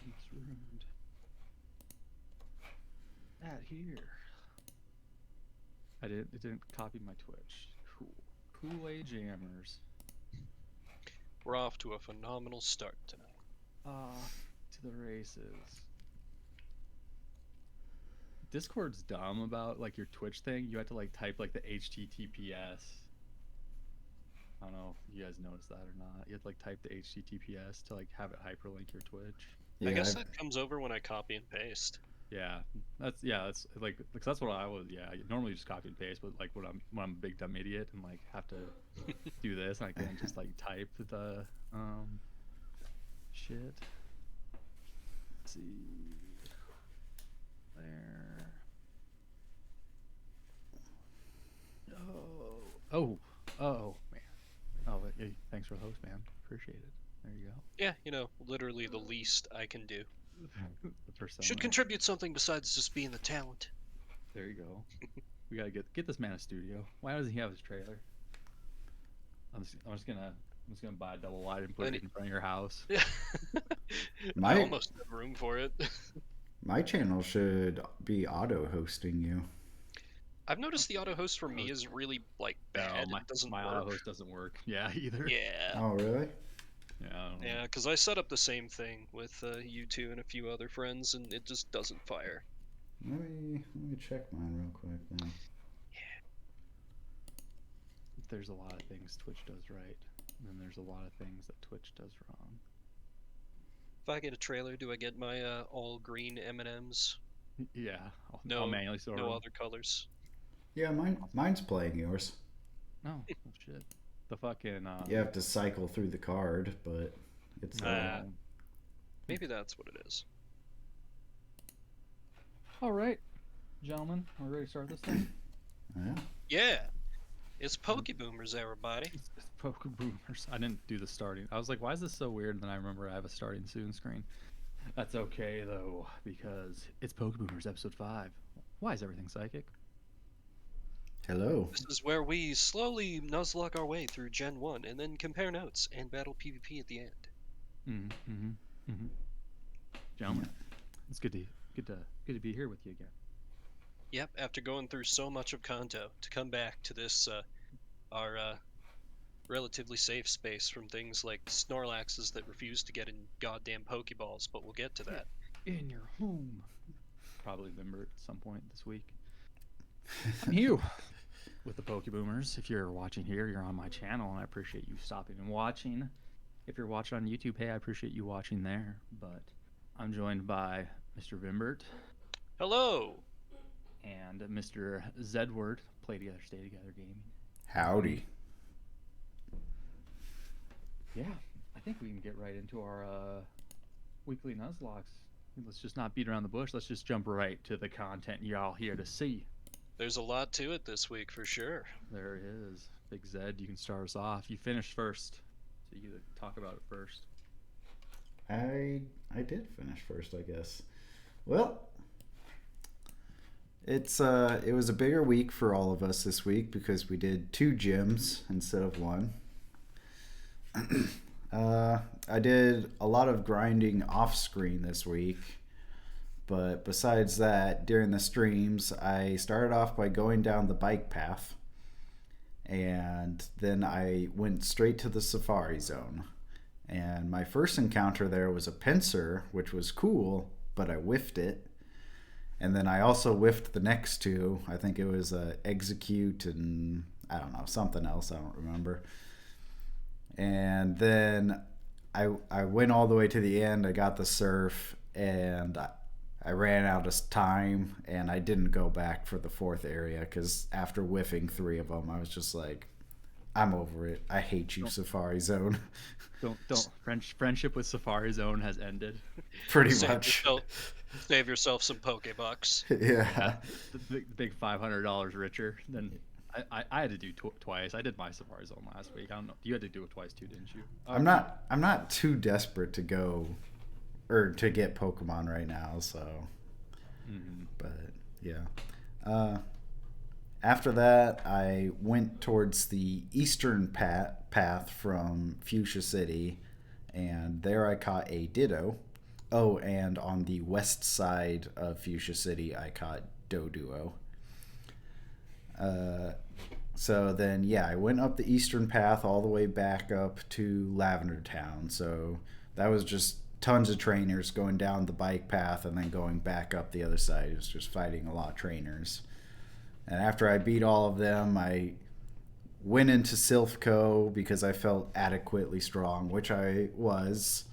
It's ruined. At here. It didn't copy my Twitch. Cool. Kool-Aid Jammers. We're off to a phenomenal start tonight. Off to the races. Discord's dumb about like your Twitch thing. You have to like type like the HTTPS. I don't know if you guys noticed that or not. You have to like type the HTTPS to like have it hyperlink your Twitch. I guess that comes over when I copy and paste. Yeah, that's like because that's what I was. Yeah, I normally just copy and paste, but like when I'm a big dumb idiot and like have to do this, and I can't just like type the shit. Let's see there. Oh man. Oh, hey, thanks for the host, man. Appreciate it. There you go. Yeah, literally the least I can do. The persona. Should contribute something besides just being the talent. There you go. We gotta get this man a studio. Why doesn't he have his trailer? I'm just gonna buy a double wide and put it in front of your house. Yeah. I almost have room for it. My channel should be auto hosting you. I've noticed the auto host for me is really like bad. No, it doesn't my work. auto host doesn't work. Yeah, either. Yeah. Oh, really? Yeah, because I set up the same thing with you two and a few other friends, and it just doesn't fire. Let me check mine real quick then. Yeah. There's a lot of things Twitch does right, and then there's a lot of things that Twitch does wrong. If I get a trailer, do I get my all green M&Ms? Yeah. No, I'll manually store no them. other colors. Yeah, mine's playing yours. No, oh, shit. The fucking. You have to cycle through the card, but it's. Maybe that's what it is. All right, gentlemen, are we ready to start this thing? Yeah. Yeah. It's Pokeboomers, everybody. It's Pokeboomers. I didn't do the starting. I was like, why is this so weird? And then I remember I have a starting soon screen. That's okay, though, because it's Pokeboomers episode 5. Why is everything psychic? Hello. This is where we slowly nuzlocke our way through Gen 1 and then compare notes and battle PvP at the end. Gentlemen, it's good to be here with you again. Yep, after going through so much of Kanto, to come back to this, our relatively safe space from things like Snorlaxes that refuse to get in goddamn Pokeballs, but we'll get to that. In your home. Probably Vimber at some point this week. I'm Hugh with the Pokeboomers. If you're watching here, you're on my channel, and I appreciate you stopping and watching. If you're watching on YouTube, hey, I appreciate you watching there. But I'm joined by Mr. Vimbert. Hello! And Mr. Zedward, Play Together, Stay Together Gaming. Howdy. Yeah, I think we can get right into our weekly Nuzlocks. Let's just not beat around the bush. Let's just jump right to the content y'all here to see. There's a lot to it this week, for sure. There is. Big Zed, you can start us off. You finished first, so you talk about it first. I did finish first, I guess. Well, it was a bigger week for all of us this week because we did 2 gyms instead of 1. I did a lot of grinding off screen this week, but besides that, during the streams, I started off by going down the bike path, and then I went straight to the Safari Zone. And my first encounter there was a pincer, which was cool, but I whiffed it. And then I also whiffed the next 2. I think it was Execute and I don't know, something else, I don't remember. And then I went all the way to the end. I got the surf, and I ran out of time, and I didn't go back for the 4th area because after whiffing 3 of them, I was just like, I'm over it. I hate you, Safari Zone. Don't. Friendship with Safari Zone has ended. Pretty much. Save yourself some Pokebucks. Yeah. The big $500 richer than. I had to do twice. I did my Safari Zone last week. I don't know. You had to do it twice too, didn't you? I'm not too desperate to go or to get Pokemon right now, so. Mm-hmm. But yeah. After that, I went towards the eastern path from Fuchsia City, and there I caught a Ditto. Oh, and on the west side of Fuchsia City, I caught Doduo. So then, yeah, I went up the eastern path all the way back up to Lavender Town. So that was just tons of trainers going down the bike path and then going back up the other side. It was just fighting a lot of trainers. And after I beat all of them, I went into Silphco because I felt adequately strong, which I was.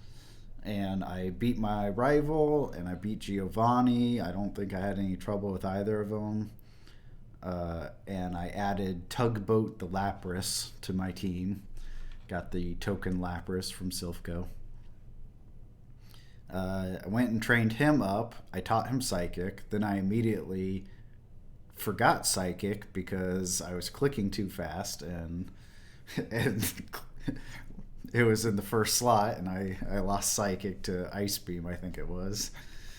And I beat my rival, and I beat Giovanni. I don't think I had any trouble with either of them. And I added Tugboat the Lapras to my team. Got the token Lapras from Silphco. I went and trained him up. I taught him Psychic. Then I immediately forgot Psychic because I was clicking too fast, and it was in the first slot, and I lost Psychic to Ice Beam, I think it was.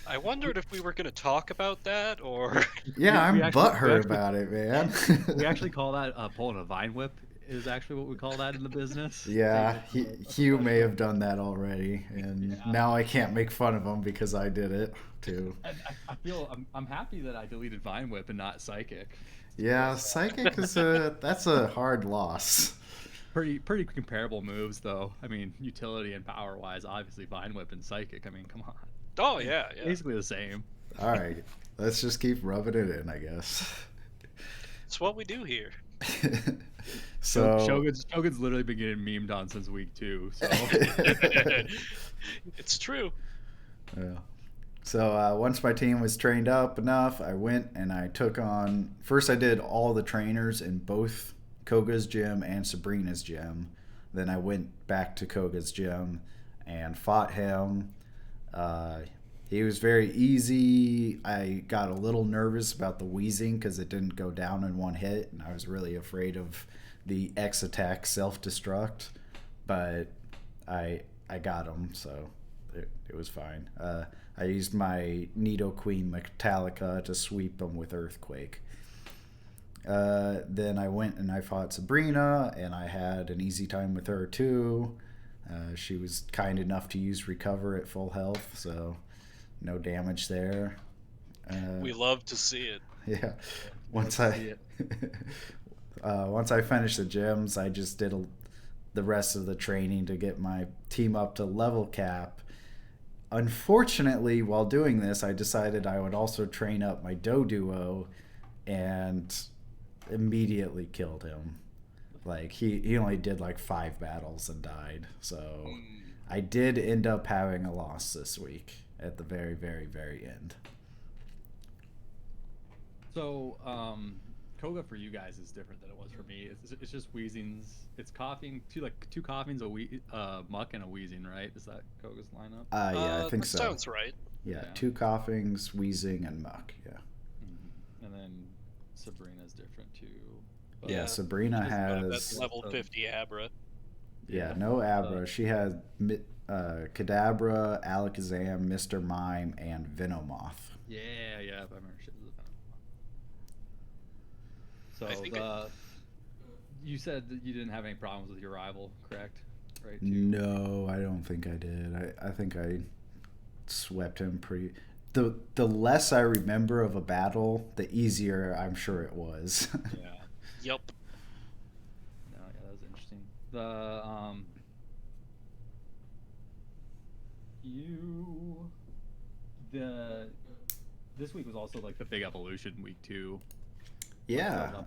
I wondered if we were going to talk about that, or... Yeah, I'm butthurt actually- about it, man. We actually call that pulling a vine whip. Is actually what we call that in the business. Yeah, Hugh may have done that already, and now I can't make fun of him because I did it too. I feel I'm happy that I deleted Vine Whip and not Psychic. Yeah, Psychic is that's a hard loss. Pretty comparable moves though. I mean, utility and power wise, obviously Vine Whip and Psychic. I mean, come on. Oh, yeah. Basically the same. All right, let's just keep rubbing it in, I guess. It's what we do here. So Shogun's literally been getting memed on since week 2. So It's true. yeah. So once my team was trained up enough, I went and I took on. First, I did all the trainers in both Koga's gym and Sabrina's gym. Then I went back to Koga's gym and fought him. He was very easy. I got a little nervous about the wheezing because it didn't go down in one hit, and I was really afraid of the X attack self-destruct. But I got him, so it was fine. I used my Nidoqueen Metallica to sweep him with Earthquake. Then I went and I fought Sabrina, and I had an easy time with her too. She was kind enough to use Recover at full health, so no damage there. We love to see it. Yeah. Once I finished the gyms, I just did the rest of the training to get my team up to level cap. Unfortunately, while doing this, I decided I would also train up my Doduo, and immediately killed him. Like he only did like 5 battles and died. So I did end up having a loss this week at the very, very, very end. So, Koga for you guys is different than it was for me. It's just wheezings. It's coughing. Two coughings, muck, and a wheezing, right? Is that Koga's lineup? Yeah, I think that so. Sounds right. Yeah, 2 coughings, wheezing, and muck. Yeah. Mm-hmm. And then Sabrina's different too. But Yeah, Sabrina has That's level 50 Abra. Yeah, no Abra. She had Kadabra, Alakazam, Mr. Mime, and Venomoth. Yeah, I remember she was a I So think you said that you didn't have any problems with your rival, correct? Right? Too? No, I don't think I did. I think I swept him pretty. The less I remember of a battle, the easier I'm sure it was. Yeah. Yup. No, yeah, that was interesting. This week was also like the big evolution week too. Yeah,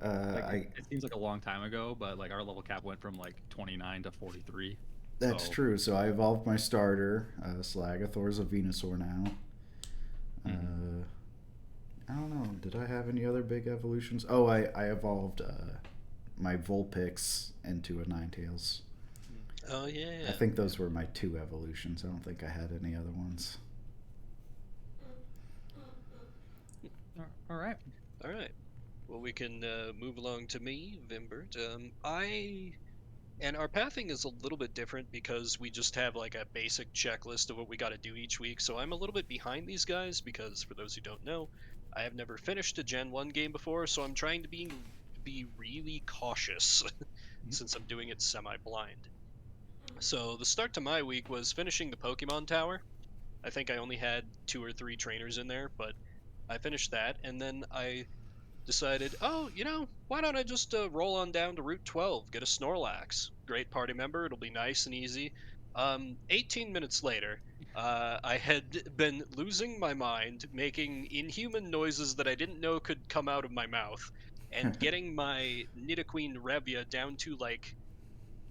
It seems like a long time ago, but like our level cap went from like 29 to 43. That's true. So I evolved my starter. Slagathor's a Venusaur now. I don't know. Did I have any other big evolutions? Oh, I evolved my Vulpix into a Ninetales. Oh, yeah. I think those were my 2 evolutions. I don't think I had any other ones. All right. Well, we can move along to me, Vimbert. And our pathing is a little bit different because we just have like a basic checklist of what we got to do each week. So I'm a little bit behind these guys because, for those who don't know, I have never finished a Gen 1 game before, so I'm trying to be really cautious since I'm doing it semi-blind. So the start to my week was finishing the Pokemon Tower. I think I only had 2 or 3 trainers in there, but I finished that, and then I decided, oh, why don't I just roll on down to Route 12, get a Snorlax. Great party member, it'll be nice and easy. 18 minutes later, I had been losing my mind, making inhuman noises that I didn't know could come out of my mouth, and getting my Nidoqueen Revia down to like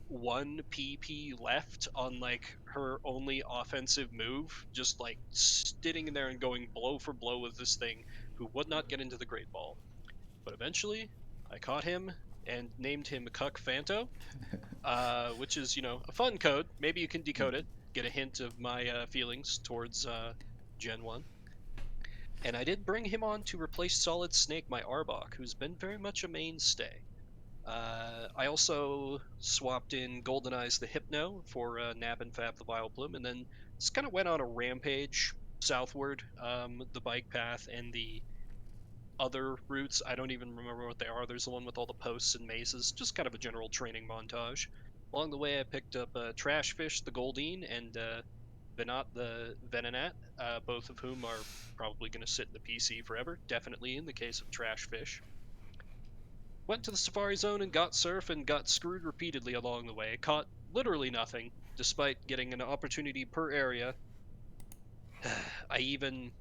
1 PP left on like her only offensive move, just like sitting in there and going blow for blow with this thing who would not get into the Great Ball. But eventually, I caught him and named him Cuck Fanto, which is, a fun code. Maybe you can decode it, get a hint of my feelings towards Gen 1. And I did bring him on to replace Solid Snake, my Arbok, who's been very much a mainstay. I also swapped in Goldeneyes the Hypno for Nab and Fab the Vileplume, and then just kind of went on a rampage southward, the bike path and the other routes. I don't even remember what they are. There's the one with all the posts and mazes, just kind of a general training montage. Along the way, I picked up Trashfish the Goldeen and Venat the Venonat, both of whom are probably going to sit in the PC forever, definitely in the case of Trashfish. Went to the Safari Zone and got surf and got screwed repeatedly along the way. Caught literally nothing, despite getting an opportunity per area. I even,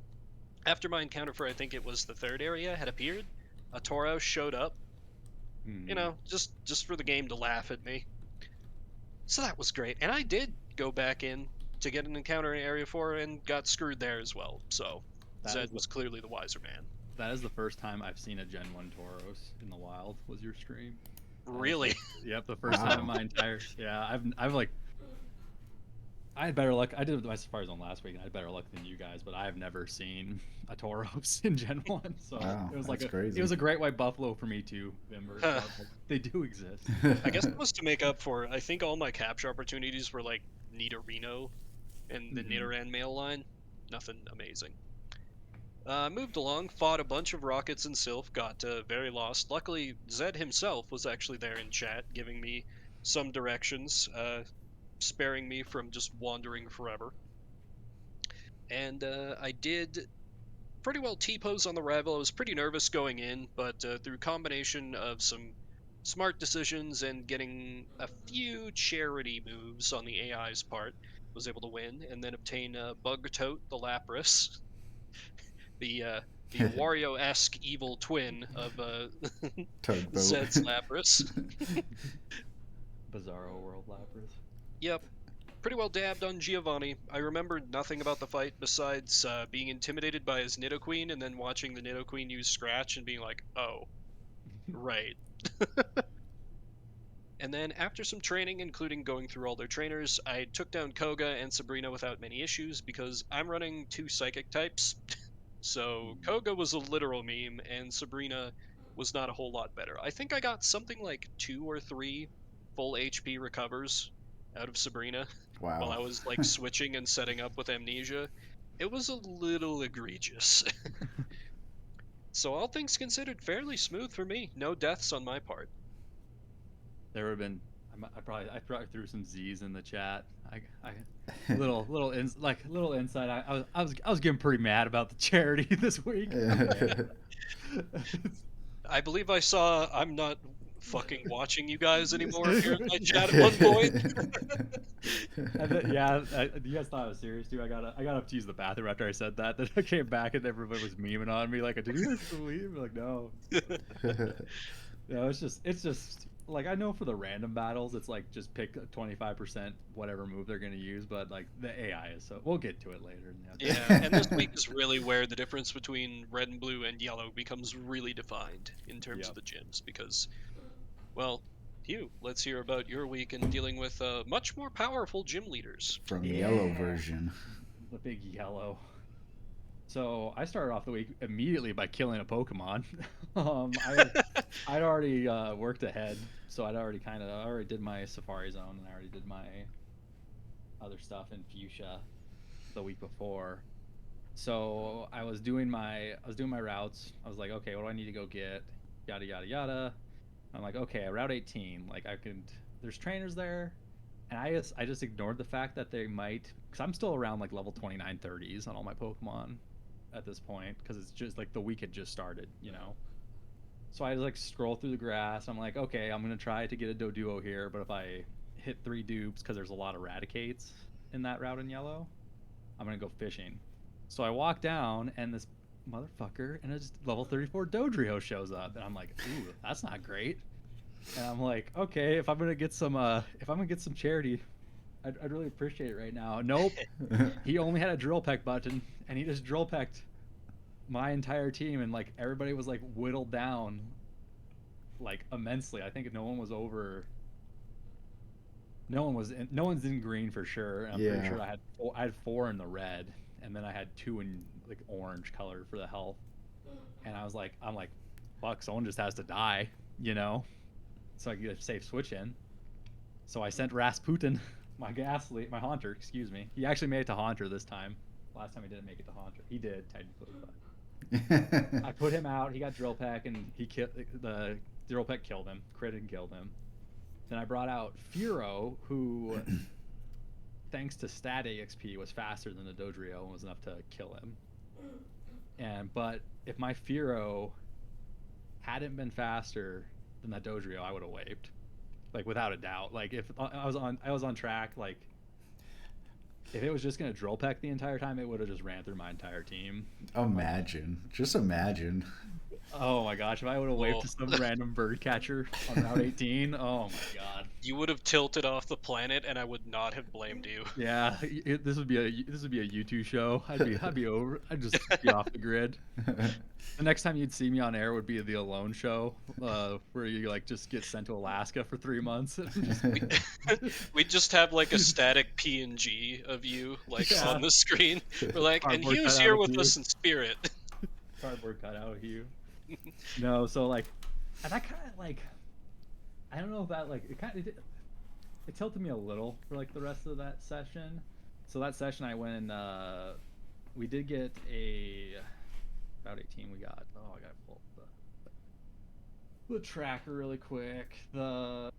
after my encounter for I think it was the 3rd area had appeared, a Tauros showed up, just for the game to laugh at me. So that was great. And I did go back in to get an encounter in Area 4 and got screwed there as well. So Zed was clearly the wiser man. That is the first time I've seen a Gen 1 Tauros in the wild, was your stream. Really? Yep, the first time in my entire... Yeah, I've like... I had better luck. I did my Safari Zone last week, and I had better luck than you guys, but I've never seen a Tauros in Gen 1. So wow, it was like crazy. It was a great white buffalo for me too, Vimber. So they do exist. I guess it was to make up for, I think all my capture opportunities were like Nidorino and the Nidoran male line. Nothing amazing. Moved along, fought a bunch of rockets and Sylph, got very lost. Luckily, Zed himself was actually there in chat, giving me some directions, sparing me from just wandering forever. And I did pretty well T-pose on the rival. I was pretty nervous going in, but through combination of some smart decisions and getting a few charity moves on the AI's part, was able to win, and then obtain Bug Tote the Lapras. The Wario-esque evil twin of Zed's Lapras. Bizarro World Lapras. Yep. Pretty well dabbed on Giovanni. I remembered nothing about the fight besides being intimidated by his Nidoqueen and then watching the Nidoqueen use Scratch and being like, oh, right. And then after some training, including going through all their trainers, I took down Koga and Sabrina without many issues because I'm running 2 psychic types. So Koga was a literal meme, and Sabrina was not a whole lot better. I think I got something like 2 or 3 full HP recovers out of Sabrina while I was like switching and setting up with Amnesia. It was a little egregious. So all things considered, fairly smooth for me. No deaths on my part. There would have been... I probably threw some Z's in the chat. Little insight. I was getting pretty mad about the charity this week. I believe I saw I'm not fucking watching you guys anymore here in my chat at one point. You guys thought I was serious too. I got up to use the bathroom after I said that. Then I came back and everybody was memeing on me like, "Did you guys believe?" Like, no. No, it's just like, I know for the random battles, it's like just pick 25% whatever move they're gonna use, but like the AI is so. We'll get to it later. Yeah, and this week is really where the difference between red and blue and yellow becomes really defined in terms of the gyms, because, well, Hugh, let's hear about your week in dealing with much more powerful gym leaders. From yellow version. The big yellow. So I started off the week immediately by killing a Pokemon. I'd already worked ahead, so I already did my Safari Zone, and I already did my other stuff in Fuchsia the week before. So I was doing my routes. I was like, okay, what do I need to go get? Yada yada yada. I'm like, okay, Route 18. Like there's trainers there, And I just ignored the fact that they might, because I'm still around like level 29, 30s on all my Pokemon at this point, because it's just like the week had just started, you know. So I like scroll through the grass. I'm like, okay, I'm gonna try to get a Doduo here, but if I hit 3 dupes, because there's a lot of Raticates in that route in yellow, I'm gonna go fishing. So I walk down, and this motherfucker and a level 34 Dodrio shows up, and I'm like, ooh, that's not great. And I'm like, okay, if I'm gonna get some charity, I'd really appreciate it right now. Nope. He only had a drill peck button, and he just drill pecked my entire team, and like everybody was like whittled down like immensely. I think no one's in green for sure. And I'm pretty sure I had 4 in the red, and then I had 2 in like orange color for the health. And I'm like, fuck, someone just has to die, you know, so I can get a safe switch in. So I sent Rasputin, my Haunter, excuse me. He actually made it to Haunter this time. Last time he didn't make it to Haunter. He did technically, but I put him out. He got drill peck, and the drill peck killed him. Crit and killed him. Then I brought out Furo, who, thanks to stat EXP, was faster than the Dodrio and was enough to kill him. But if my Furo hadn't been faster than that Dodrio, I would have waved, like without a doubt. Like if I was on track, like if it was just gonna drill peck the entire time, it would have just ran through my entire team. Just imagine. Oh my gosh, if I would have waved to some random bird catcher on Route 18, oh my god. You would have tilted off the planet, and I would not have blamed you. Yeah, this would be a U2 show. I'd be over. I'd just be off the grid. The next time you'd see me on air would be the Alone show, where you like just get sent to Alaska for 3 months. We'd just have like a static PNG of you like on the screen. We're like, and he was here with us in spirit. Cardboard cutout of you. No, so like, and that kind of like, I don't know if that like it tilted me a little for like the rest of that session. So that session I went and we did get a Route 18. I gotta pull up the tracker really quick. One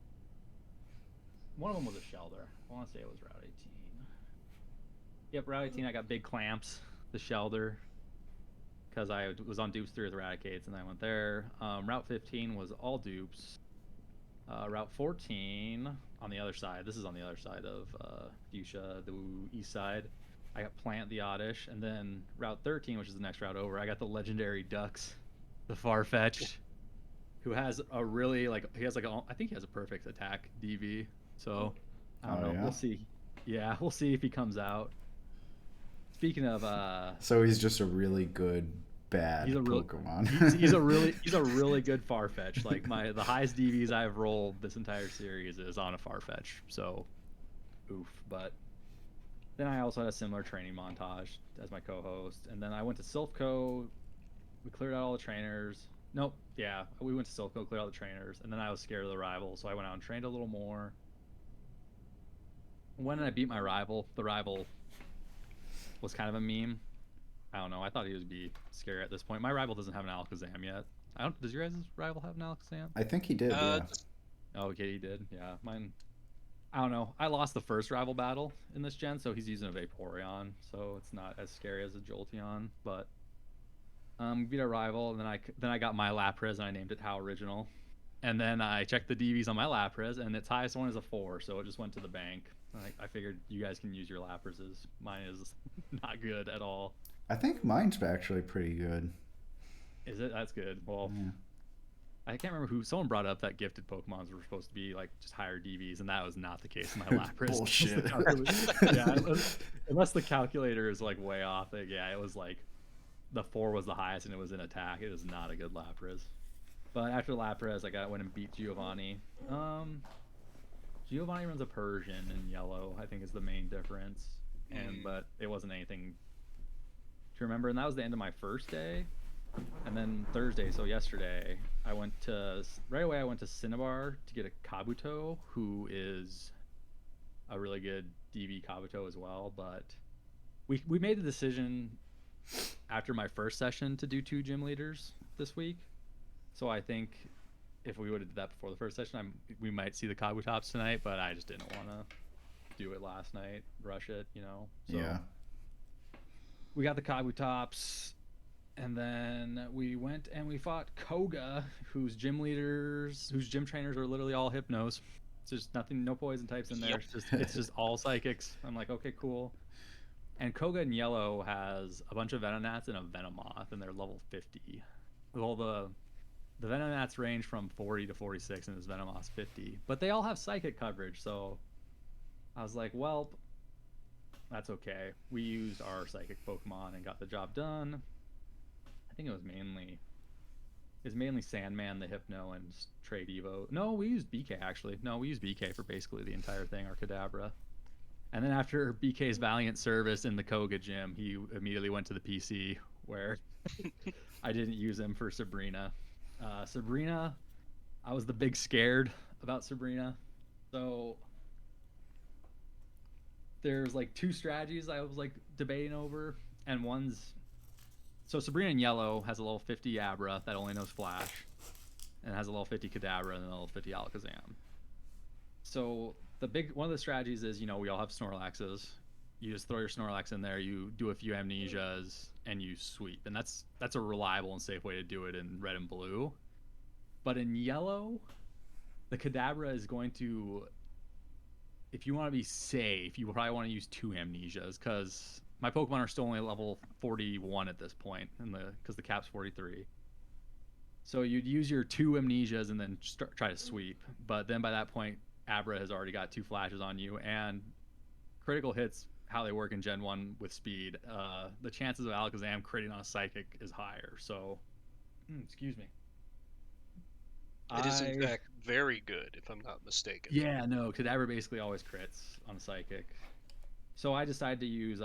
of them was a Shelder. I want to say it was Route 18. Yep, Route 18. I got big clamps. The Shelder. Because I was on dupes 3 with Raticates, and I went there. Route 15 was all dupes. Route 14 on the other side. This is on the other side of Fuchsia, the east side. I got Plant the Oddish, and then Route 13, which is the next route over, I got the legendary Ducks, the Farfetch'd, who has a really I think he has a perfect attack DV. So I don't know. Yeah? We'll see. Yeah, we'll see if he comes out. Speaking of, so he's just a really good Pokemon. he's a really good Farfetch. Like the highest DVs I've rolled this entire series is on a Farfetch. So, oof. But then I also had a similar training montage as my co-host, and then I went to Silphco. We cleared out all the trainers. Nope. Yeah, we went to Silphco, cleared out the trainers, and then I was scared of the rival, so I went out and trained a little more. When I beat my rival, the rival was kind of a meme. I don't know. I thought he would be scary at this point. My rival doesn't have an Alakazam yet. Does your guys' rival have an Alakazam? I think he did. Yeah. Oh, okay, he did. Yeah, mine. I don't know. I lost the first rival battle in this gen, so he's using a Vaporeon, so it's not as scary as a Jolteon. But beat a rival, and then I got my Lapras and I named it How Original. And then I checked the DVs on my Lapras, and its highest one is a 4, so it just went to the bank. I figured you guys can use your Laprases. Mine is not good at all. I think mine's actually pretty good. Is it? That's good. Well, yeah. I can't remember someone brought up that gifted Pokemons were supposed to be like just higher DVs, and that was not the case in my Lapras. Bullshit. Yeah, unless the calculator is like way off. It was like the 4 was the highest, and it was in attack. It was not a good Lapras. But after Lapras, I went and beat Giovanni. Giovanni runs a Persian in yellow, I think is the main difference. But it wasn't anything to remember. And that was the end of my first day. And then Thursday, so yesterday, right away I went to Cinnabar to get a Kabuto, who is a really good DV Kabuto as well. But we made the decision after my first session to do 2 gym leaders this week. So I think if we would have did that before the first session, we might see the Kabutops tonight, but I just didn't want to do it last night, rush it, So Yeah. we got the Kabutops, and then we went and we fought Koga, whose gym trainers are literally all Hypnos. It's just nothing, no poison types in there. Yep. It's just all psychics. I'm like, okay, cool. And Koga in yellow has a bunch of Venonats and a Venomoth, and they're level 50. Well, the Venonats range from 40 to 46, and his Venomoth's 50. But they all have psychic coverage, so I was like, well, that's okay. We used our psychic Pokemon and got the job done. I think it was mainly Sandman, the Hypno, and Trade Evo. No, we used BK actually. No, we used BK for basically the entire thing, our Kadabra. And then after BK's valiant service in the Koga gym, he immediately went to the PC where I didn't use him for Sabrina. Sabrina, I was the big scared about Sabrina. So there's like two strategies I was like debating over, and so Sabrina in yellow has a level 50 Abra that only knows Flash, and has a level 50 Kadabra and a level 50 Alakazam. So one of the strategies is, we all have Snorlaxes. You just throw your Snorlax in there, you do a few Amnesias, and you sweep. And that's a reliable and safe way to do it in red and blue. But in yellow, the Kadabra is going to, if you want to be safe, you probably want to use two Amnesias, because my Pokemon are still only level 41 at this point, because the cap's 43. So you'd use your two Amnesias and then try to sweep. But then by that point, Abra has already got two flashes on you, and critical hits, how they work in Gen 1 with speed, the chances of Alakazam critting on a Psychic is higher. So, excuse me. It is, in fact, very good, if I'm not mistaken. Yeah, no, Kadabra basically always crits on a Psychic. So I decided to use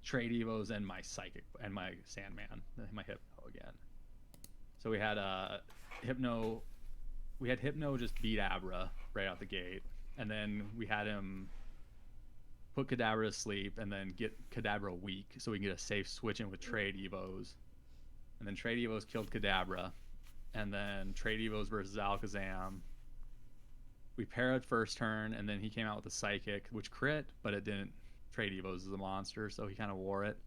Trade Evos and my Psychic, and my Sandman, my Hypno again. So we had Hypno just beat Abra right out the gate, and then we had him put Kadabra to sleep and then get Kadabra weak so we can get a safe switch in with Trade Evos. And then Trade Evos killed Kadabra, and then Trade Evos versus Alakazam. We parried first turn, and then he came out with a Psychic, which crit, but it didn't. Trade Evos is a monster, so he kind of wore it.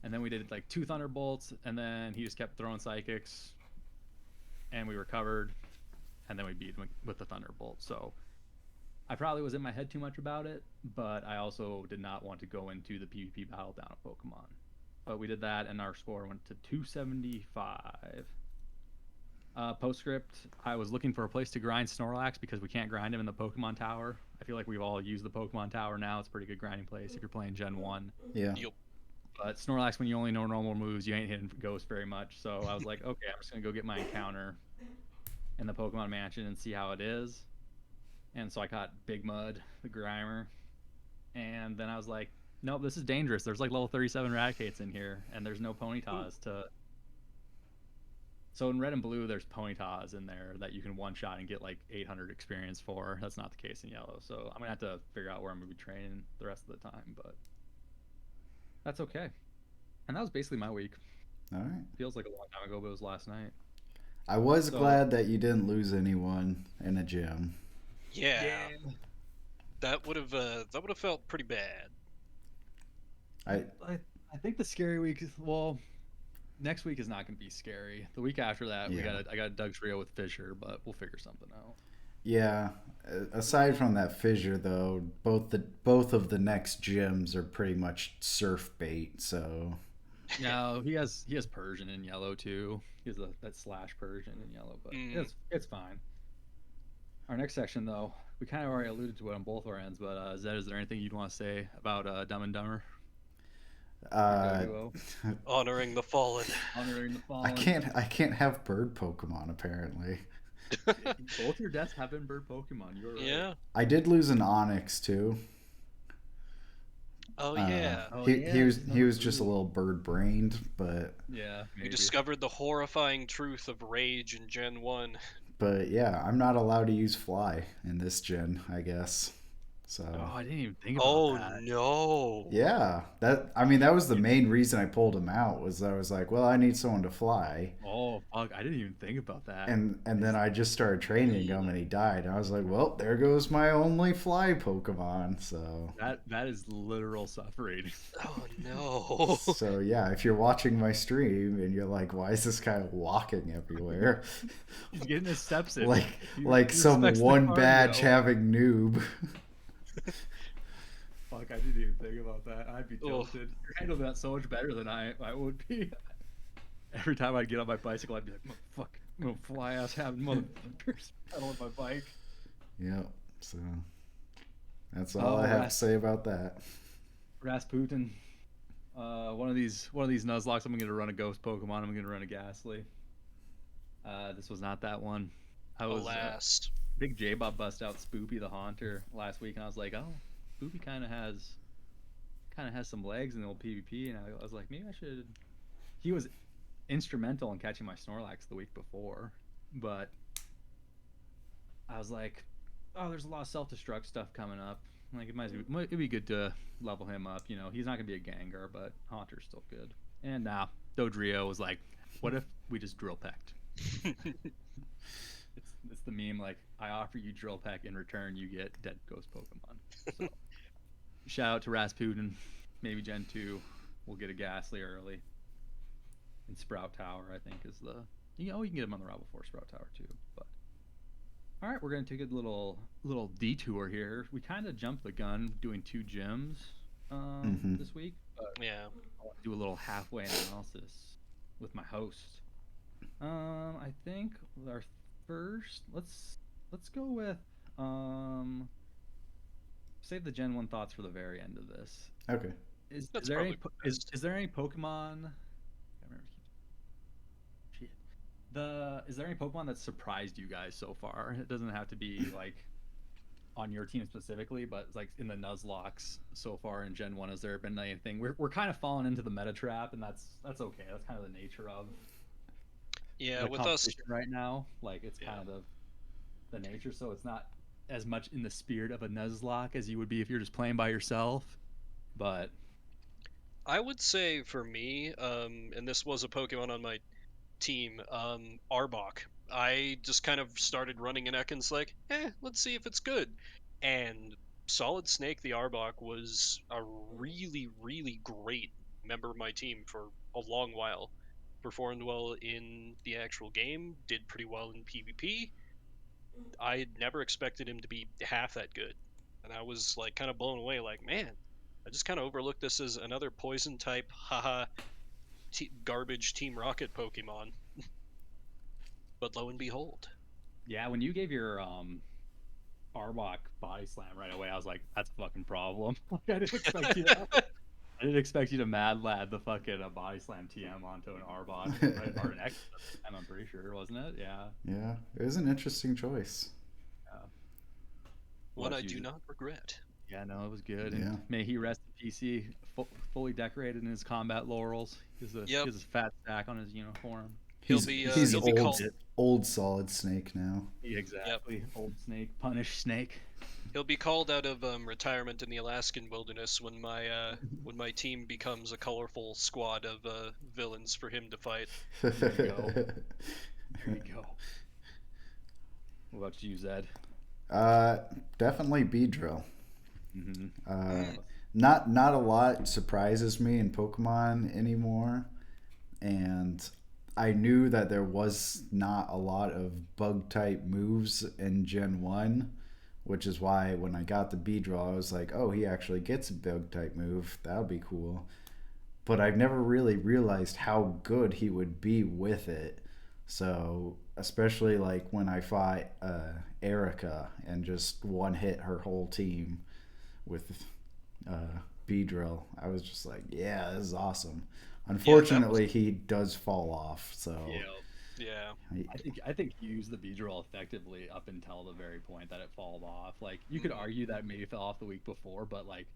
And then we did like two Thunderbolts, and then he just kept throwing Psychics, and we recovered, and then we beat him with the Thunderbolt. So I probably was in my head too much about it, but I also did not want to go into the PvP battle down a Pokemon. But we did that, and our score went to 275. Postscript, I was looking for a place to grind Snorlax because we can't grind him in the Pokemon Tower. I feel like we've all used the Pokemon Tower now. It's a pretty good grinding place if you're playing Gen 1. Yeah. Yep. But Snorlax, when you only know normal moves, you ain't hitting Ghost very much. So I was like, okay, I'm just going to go get my encounter in the Pokemon Mansion and see how it is. And so I caught Big Mud, the Grimer. And then I was like, nope, this is dangerous. There's like level 37 Raticates in here, and there's no Ponytas to... So in red and blue, there's Ponytas in there that you can one-shot and get like 800 experience for. That's not the case in yellow. So I'm going to have to figure out where I'm going to be training the rest of the time, but that's okay. And that was basically my week. All right. Feels like a long time ago, but it was last night. I was glad that you didn't lose anyone in a gym. Yeah. That would have felt pretty bad. I think the scary week, well, next week is not going to be scary. The week after that, I got a Doug Trio with Fissure, but we'll figure something out. Yeah. Aside from that Fissure, though, both of the next gyms are pretty much surf bait. So. No, he has Persian in yellow too. He has that slash Persian in yellow, but it's fine. Our next section, though, we kind of already alluded to it on both our ends, but Zed, is there anything you'd want to say about Dumb and Dumber? Honoring the fallen. Honoring the fallen. I can't have bird Pokemon apparently. Both your deaths have been bird Pokemon. You're right. Yeah. I did lose an Onyx too. Oh yeah. He was just a little bird brained, but yeah. We discovered the horrifying truth of rage in Gen 1. But yeah, I'm not allowed to use Fly in this gen, I guess. So Oh, I didn't even think about Oh that. no. yeah, that was the main reason I pulled him out. Was I was like, well, I need someone to fly. Oh fuck, I didn't even think about that. And then I just started training him, and he died. I was like, well, there goes my only fly Pokemon. So That is literal suffering. Oh no. so yeah, if you're watching my stream and you're like, why is this guy walking everywhere? He's getting his steps in. like He some respects the one badge cardio. having noob. Fuck, I didn't even think about that. I'd be Oh. tilted. You're handling that so much better than I would be. Every time I'd get on my bicycle, I'd be like, "Fuck, I'm gonna fly ass having motherfuckers pedaling my bike." Yep. So that's all I have to say about that. Rasputin. One of these Nuzlocke, I'm gonna run a ghost Pokemon. I'm gonna run a Ghastly. This was not that one. I was Alas. big J-Bob bust out Spoopy the Haunter last week, and I was like, oh, Spoopy kind of has some legs in the old PvP, and I was like, maybe I should. He was instrumental in catching my Snorlax the week before, but I was like, oh, there's a lot of self-destruct stuff coming up. Like it'd be good to level him up. You know, he's not gonna be a Gengar, but Haunter's still good. And now Dodrio was like, what if we just drill pecked? It's the meme, like, I offer you drill peck, in return you get dead ghost Pokemon. So shout out to Rasputin. Maybe Gen 2 will get a Ghastly early. And Sprout Tower, I think, is the you can get him on the route before Sprout Tower too. But all right, we're gonna take a little detour here. We kind of jumped the gun doing 2 gyms this week, but Yeah. I want to do a little halfway analysis with my host. I think our first, let's go with save the Gen 1 thoughts for the very end of this. Okay. Is That's there any probably best. is there any Pokemon? I remember. Shit. Is there any Pokemon that surprised you guys so far? It doesn't have to be like on your team specifically, but it's like in the Nuzlocks so far in Gen 1. Has there been anything? We're kind of falling into the meta trap, and that's okay. That's kind of the nature of the With us, competition right now. Like it's kind of the nature, so it's not as much in the spirit of a Nuzlocke as you would be if you're just playing by yourself. But I would say for me, and this was a Pokemon on my team, Arbok. I just kind of started running an Ekans like, let's see if it's good. And Solid Snake the Arbok was a really, really great member of my team for a long while. Performed well in the actual game, did pretty well in PvP. I had never expected him to be half that good. And I was like kind of blown away, like, man, I just kind of overlooked this as another poison type, haha, garbage Team Rocket Pokemon. But lo and behold. yeah, when you gave your Arbok body slam right away, I was like, that's a fucking problem. Like, I didn't expect you to Mad Lad the fucking body slam TM onto an Arbok, right? Or an X, I'm pretty sure, wasn't it? Yeah. Yeah, it was an interesting choice. One I do not regret. Yeah, no, it was good. Yeah. And may he rest in PC, fully decorated in his combat laurels. He has a fat stack on his uniform. He's he'll be called old Solid Snake now. Yeah, exactly. Old Snake, punished Snake. He'll be called out of retirement in the Alaskan wilderness when my team becomes a colorful squad of villains for him to fight. There you go. There you go. What about you, Zed? Definitely Beedrill. Mm-hmm. Not a lot surprises me in Pokemon anymore, and I knew that there was not a lot of bug type moves in Gen 1, which is why when I got the Beedrill, I was like, oh, he actually gets a bug type move. That'll be cool. But I've never really realized how good he would be with it. So, especially like when I fought Erica and just one hit her whole team with Beedrill, I was just like, yeah, this is awesome. Unfortunately, he does fall off. So yeah. I think he used the Beedrill effectively up until the very point that it fell off. Like you could argue that maybe it fell off the week before, but like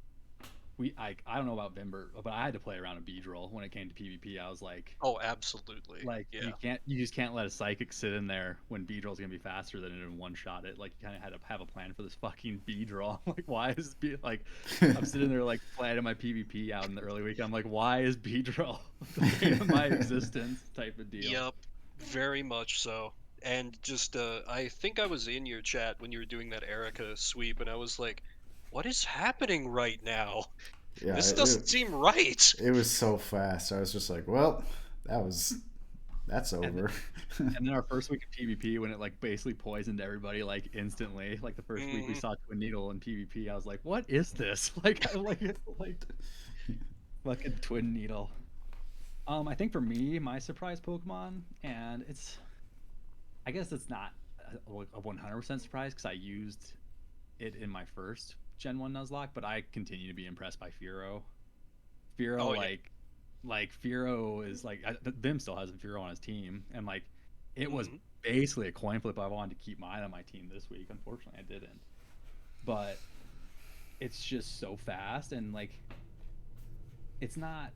I don't know about Vimber, but I had to play around a Beedrill when it came to PvP. I was Oh, absolutely. like Yeah. you just can't let a psychic sit in there when Beedrill's gonna be faster than it and one shot it. Like you kind of had to have a plan for this fucking Beedrill. Like why is like I'm sitting there like planning my PvP out in the early week. I'm like, why is Beedrill the bane of my existence type of deal? Yep. Very much so. And just I think I was in your chat when you were doing that Erica sweep, and I was like, what is happening right now? Yeah, This doesn't seem right. it was so fast. I was just like, well, that's And over. And then our first week of PvP, when it like basically poisoned everybody like instantly, like the first week we Mhm. saw Twin Needle in PvP, I was like, "What is this?" Like fucking Twin Needle. I think for me, my surprise Pokemon, and I guess it's not a 100% surprise because I used it in my first Gen 1 Nuzlocke, but I continue to be impressed by Fearow. Fearow, Oh yeah. like Fearow is like Vim still has Fearow on his team, and like it was Mhm. basically a coin flip. I wanted to keep mine on my team this week. Unfortunately, I didn't. But it's just so fast, and like it's not.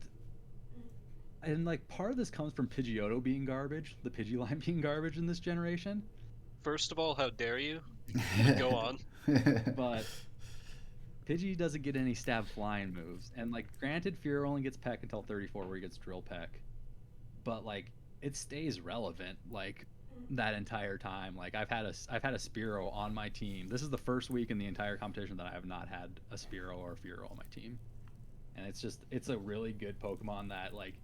And like part of this comes from Pidgeotto being garbage, the Pidgey being garbage in this generation. First of all, how dare you? Go on. But Pidgey doesn't get any stab flying moves, and like granted, Fearow only gets Peck until 34, where he gets Drill Peck. But like it stays relevant like that entire time. Like I've had a Spearow on my team. This is the first week in the entire competition that I have not had a Spearow or a Fearow on my team. And it's a really good Pokemon that like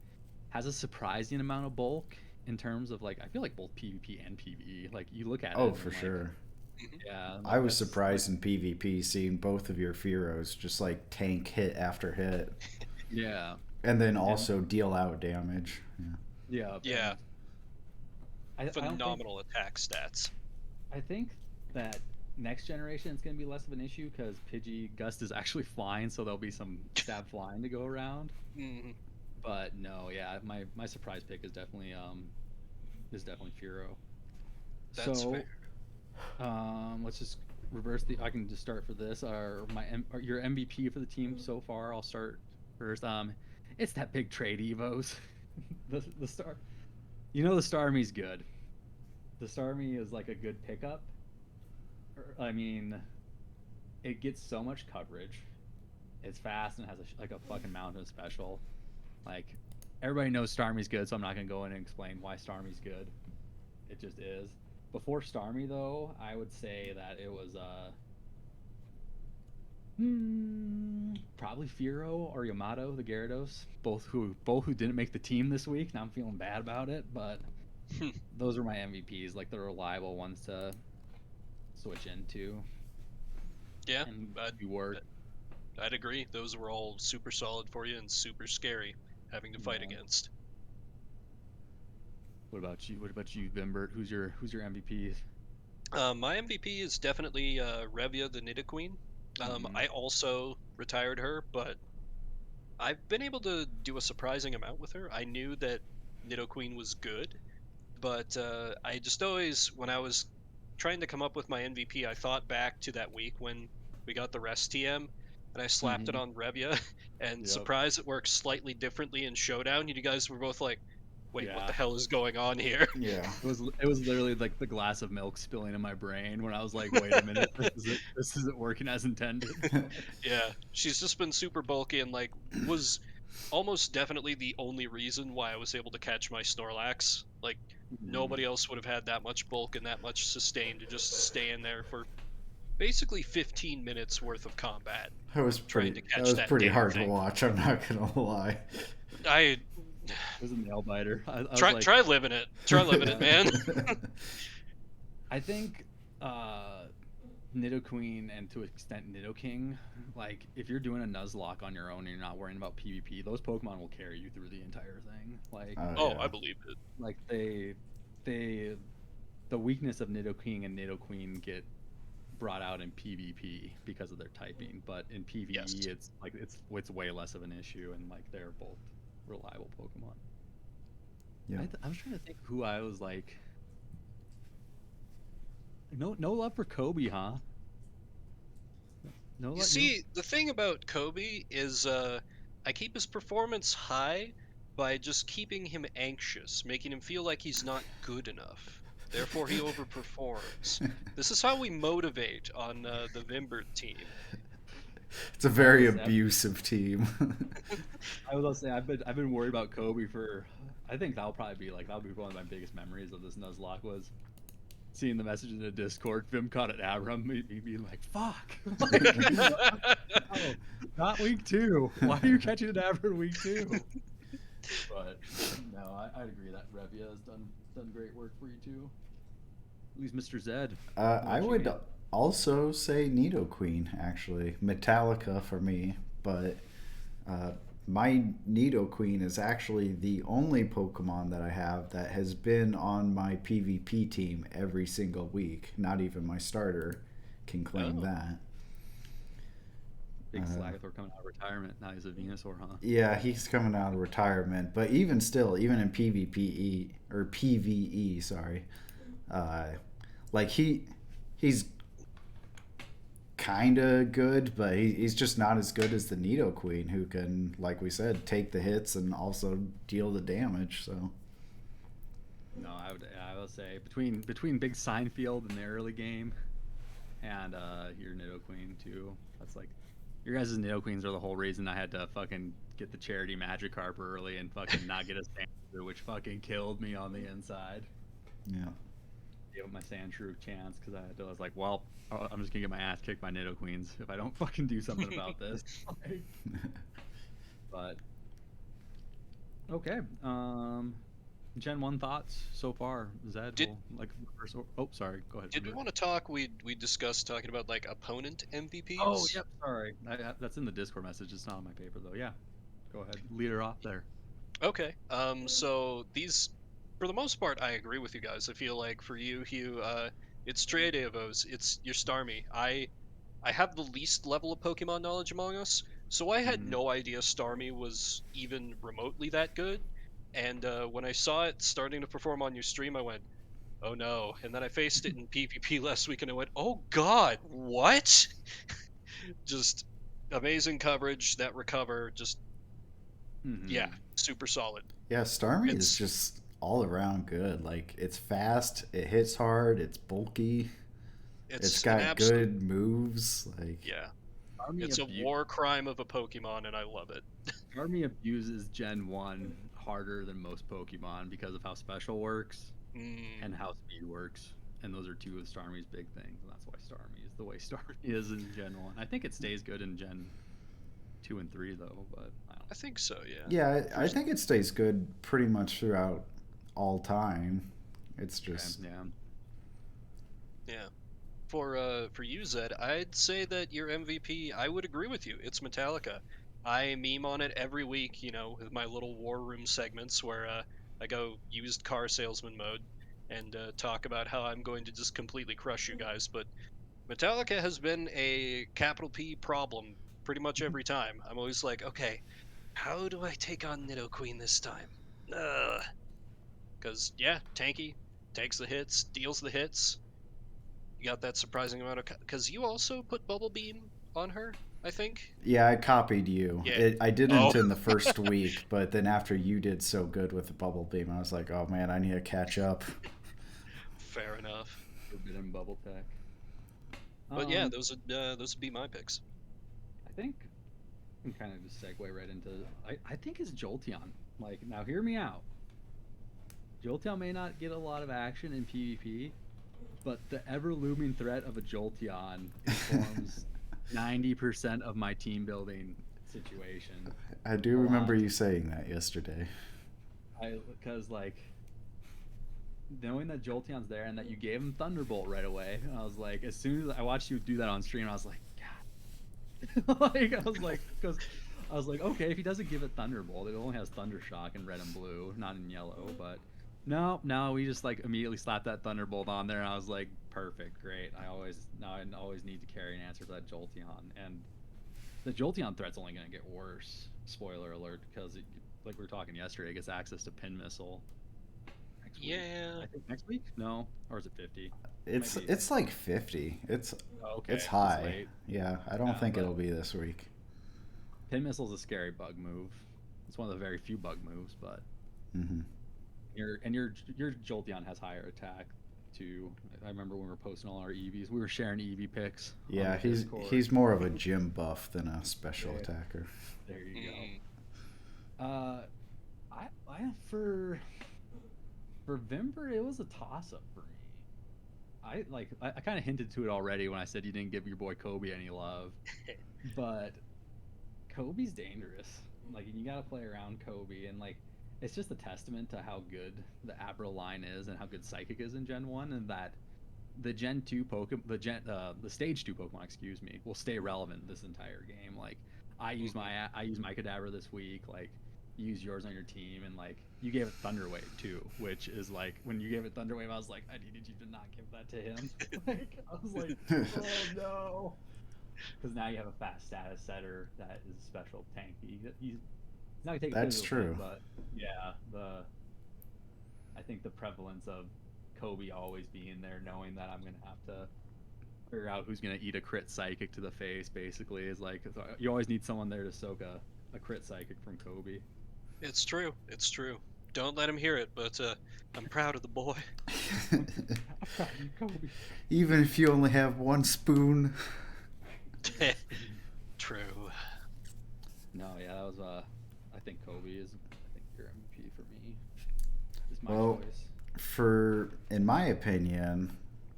has a surprising amount of bulk in terms of like I feel like both PvP and PvE. Like you look at Oh, it for and like sure. Mhm. yeah, I like was that's like surprised in PvP seeing both of your Fearows just like tank hit after hit, yeah. and then And also deal out damage. Yeah. yeah, Yeah. and I don't think Phenomenal attack stats. I think that next generation it's going to be less of an issue because Pidgey Gust is actually flying, so there'll be some stab flying to go around. Mhm. But no, yeah, my surprise pick is definitely Fearow. That's fair. So let's just reverse the. I can just start for this. Or your MVP for the team so far. I'll start first. It's that big trade Evos. The star. You know the Starmie's good. The Starmie is like a good pickup. I mean, it gets so much coverage. It's fast and has like a fucking mountain special. Like everybody knows Starmie's good, so I'm not gonna go in and explain why Starmie's good. It just is. Before Starmie though, I would say that it was probably Firo or Yamato, the Gyarados, both who didn't make the team this week. Now I'm feeling bad about it, but those are my MVPs, like the reliable ones to switch into Yeah, and I'd, do work. I'd agree. Those were all super solid for you and super scary having to fight Yeah. against. What about you? What about you, Vimbert? Who's your MVP? My MVP is definitely Revia the Nidoqueen. Mm-hmm. I also retired her, but I've been able to do a surprising amount with her. I knew that Nidoqueen was good, but I just always, when I was trying to come up with my MVP, I thought back to that week when we got the rest TM, and I slapped it Mm-hmm. on Revia, and Yep. surprise, it works slightly differently in Showdown. You guys were both like, "Wait, what the Yeah. hell is going on here?" Yeah. It was literally like the glass of milk spilling in my brain when I was like, wait a minute, this isn't working as intended. Yeah, she's just been super bulky and like was almost definitely the only reason why I was able to catch my Snorlax. Like Mhm. nobody else would have had that much bulk and that much sustain to just stay in there for basically 15 minutes worth of combat trying to That catch was that pretty damn hard to thing. watch. I'm not gonna lie. I It was a nail biter. I was like, try living it. Try living it, yeah. man. I think uh Nidoqueen and to an extent Nidoking, like if you're doing a Nuzlocke on your own and you're not worrying about PvP, those Pokemon will carry you through the entire thing. Oh Oh, I yeah. believe it. Like they the weakness of Nidoking and Nidoqueen get brought out in PvP because of their typing, but in PvE Yes. it's way less of an issue and like they're both reliable Pokemon. Yeah. I was trying to think who I was like. No love for Kobe, huh? No, You see, the thing about Kobe is I keep his performance high by just keeping him anxious, making him feel like he's not good enough. Therefore, he overperforms. This is how we motivate on the Vimbert team. It's a very abusive team. I was gonna say I've been worried about Kobe for. I think that'll be one of my biggest memories of this Nuzlocke was seeing the message in the Discord. Vim caught it Abram, me being like, "Fuck, like, no, not week 2. Why are you catching it Abram week 2?" But no, I'd agree that Revia has done great work for you too. At least Mr. Zed. I would also say Nidoqueen, actually. Metallica for me, but my Nidoqueen is actually the only Pokemon that I have that has been on my PvP team every single week. Not even my starter can claim that. Big Slagathor coming out of retirement. Now he's a Venusaur, huh? Yeah, he's coming out of retirement. But even still, even in PvPE, or PvE, sorry, like he's kind of good, but he's just not as good as the Nidoqueen, who can, like we said, take the hits and also deal the damage. So no, I would say between Big Seinfeld in the early game and your Nidoqueen too. That's like your guys' Nidoqueens are the whole reason I had to fucking get the charity Magikarp early and fucking not get a Sandshrew, which fucking killed me on the inside. Yeah. Gave up my Sandshrew chance because I was like, well, I'm just gonna get my ass kicked by Nidoqueens if I don't fucking do something about this. But okay, Gen 1 thoughts so far. Zed, sorry, go ahead. Did we want to talk? We discussed talking about like opponent MVPs. Oh, yep. Sorry, that's in the Discord message. It's not on my paper though. Yeah, go ahead. Lead her off there. Okay. So these, for the most part, I agree with you guys. I feel like for you, Hugh, it's Triadavos. It's your Starmie. I have the least level of Pokemon knowledge among us, so I had no idea Starmie was even remotely that good. And when I saw it starting to perform on your stream, I went, "Oh no!" And then I faced it in PvP last week, and I went, "Oh God, what?" Just amazing coverage, that recover, just yeah, super solid. Yeah, Starmie is just all around good. Like, it's fast, it hits hard, it's bulky, it's got good moves. Like, yeah, it's a war crime of a Pokemon, and I love it. Starmie abuses Gen 1 harder than most Pokemon because of how special works and how speed works. And those are two of Starmie's big things. And that's why Starmie is the way Starmie is in Gen 1. I think it stays good in Gen 2 and 3, though. But I think so, yeah. Yeah, I think it stays good pretty much throughout all time. It's just... Yeah. For you, Zed, I'd say that your MVP, I would agree with you. It's Metallica. I meme on it every week, with my little war room segments where I go used car salesman mode and talk about how I'm going to just completely crush you guys. But Metallica has been a capital P problem pretty much every time. I'm always like, okay, how do I take on Nidoqueen this time? Because, yeah, tanky, takes the hits, deals the hits. You got that surprising amount of... Because you also put Bubble Beam on her, I think? Yeah, I copied you. Yeah. I didn't in the first week, but then after you did so good with the Bubble Beam, I was like, oh man, I need to catch up. Fair enough. Forbidden Bubble Tech. But yeah, those would be my picks. I think I can kind of just segue right into... I think it's Jolteon. Like, now hear me out. Jolteon may not get a lot of action in PvP, but the ever-looming threat of a Jolteon informs 90% of my team building situation. I do remember you saying that yesterday. Because, like, knowing that Jolteon's there and that you gave him Thunderbolt right away, I was like, as soon as I watched you do that on stream, I was like, God. Because I was like, okay, if he doesn't give it Thunderbolt, it only has Thundershock in red and blue, not in yellow, but... No, we just like immediately slapped that Thunderbolt on there, and I was like, perfect, great. I always need to carry an answer for that Jolteon, and the Jolteon threat's only gonna get worse. Spoiler alert, because like we were talking yesterday, it gets access to Pin Missile, next week. Yeah. I think next week? No, or is it 50? It's Maybe. it's like 50. It's Okay, it's high. late. Yeah, I don't Yeah, think but it'll be this week. pin missile's a scary bug move. It's one of the very few bug moves, but Hmm. your Jolteon has higher attack too. I remember when we were posting all our EVs, we were sharing EV picks. Yeah, on the Discord. he's more of a gym buff than a special Yeah. attacker. There you Mm. go. I for Vimber, it was a toss up for me. I kind of hinted to it already when I said you didn't give your boy Kobe any love, but Kobe's dangerous. Like you got to play around Kobe, and like it's just a testament to how good the Abra line is and how good Psychic is in Gen 1, and that the Gen 2 Pokemon, the Stage 2 Pokemon, excuse me, will stay relevant this entire game. Like I use my Kadabra this week. Like you use yours on your team, and like you gave it Thunder Wave too, which is like when you gave it Thunder Wave, I was like, I needed you to not give that to him. Like I was like, oh no, because now you have a fast status setter that is special tanky. He's not gonna take a That's physical hit, true. but yeah, I think the prevalence of Kobe always being there, knowing that I'm gonna have to figure out who's gonna eat a crit psychic to the face, basically, is like you always need someone there to soak a crit psychic from Kobe. It's true. It's true. Don't let him hear it, but I'm proud of the boy. I'm proud of you, Kobe. Even if you only have one spoon. True. No, yeah, that was I think Kobe is I think your MVP for me. Is my Well, choice. in my opinion,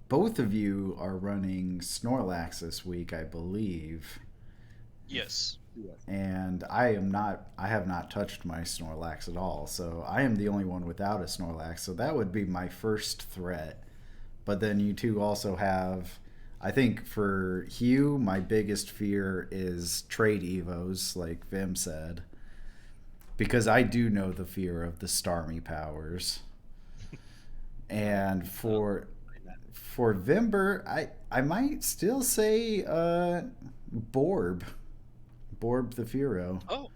both of you are running Snorlax this week, I believe. Yes. And I have not touched my Snorlax at all. So I am the only one without a Snorlax. So that would be my first threat. But then you two also have, I think for Hugh, my biggest fear is trade Evos, like Vim said. Because I do know the fear of the Starmie powers. And for Vimber, I might still say Borb the Furo. Oh,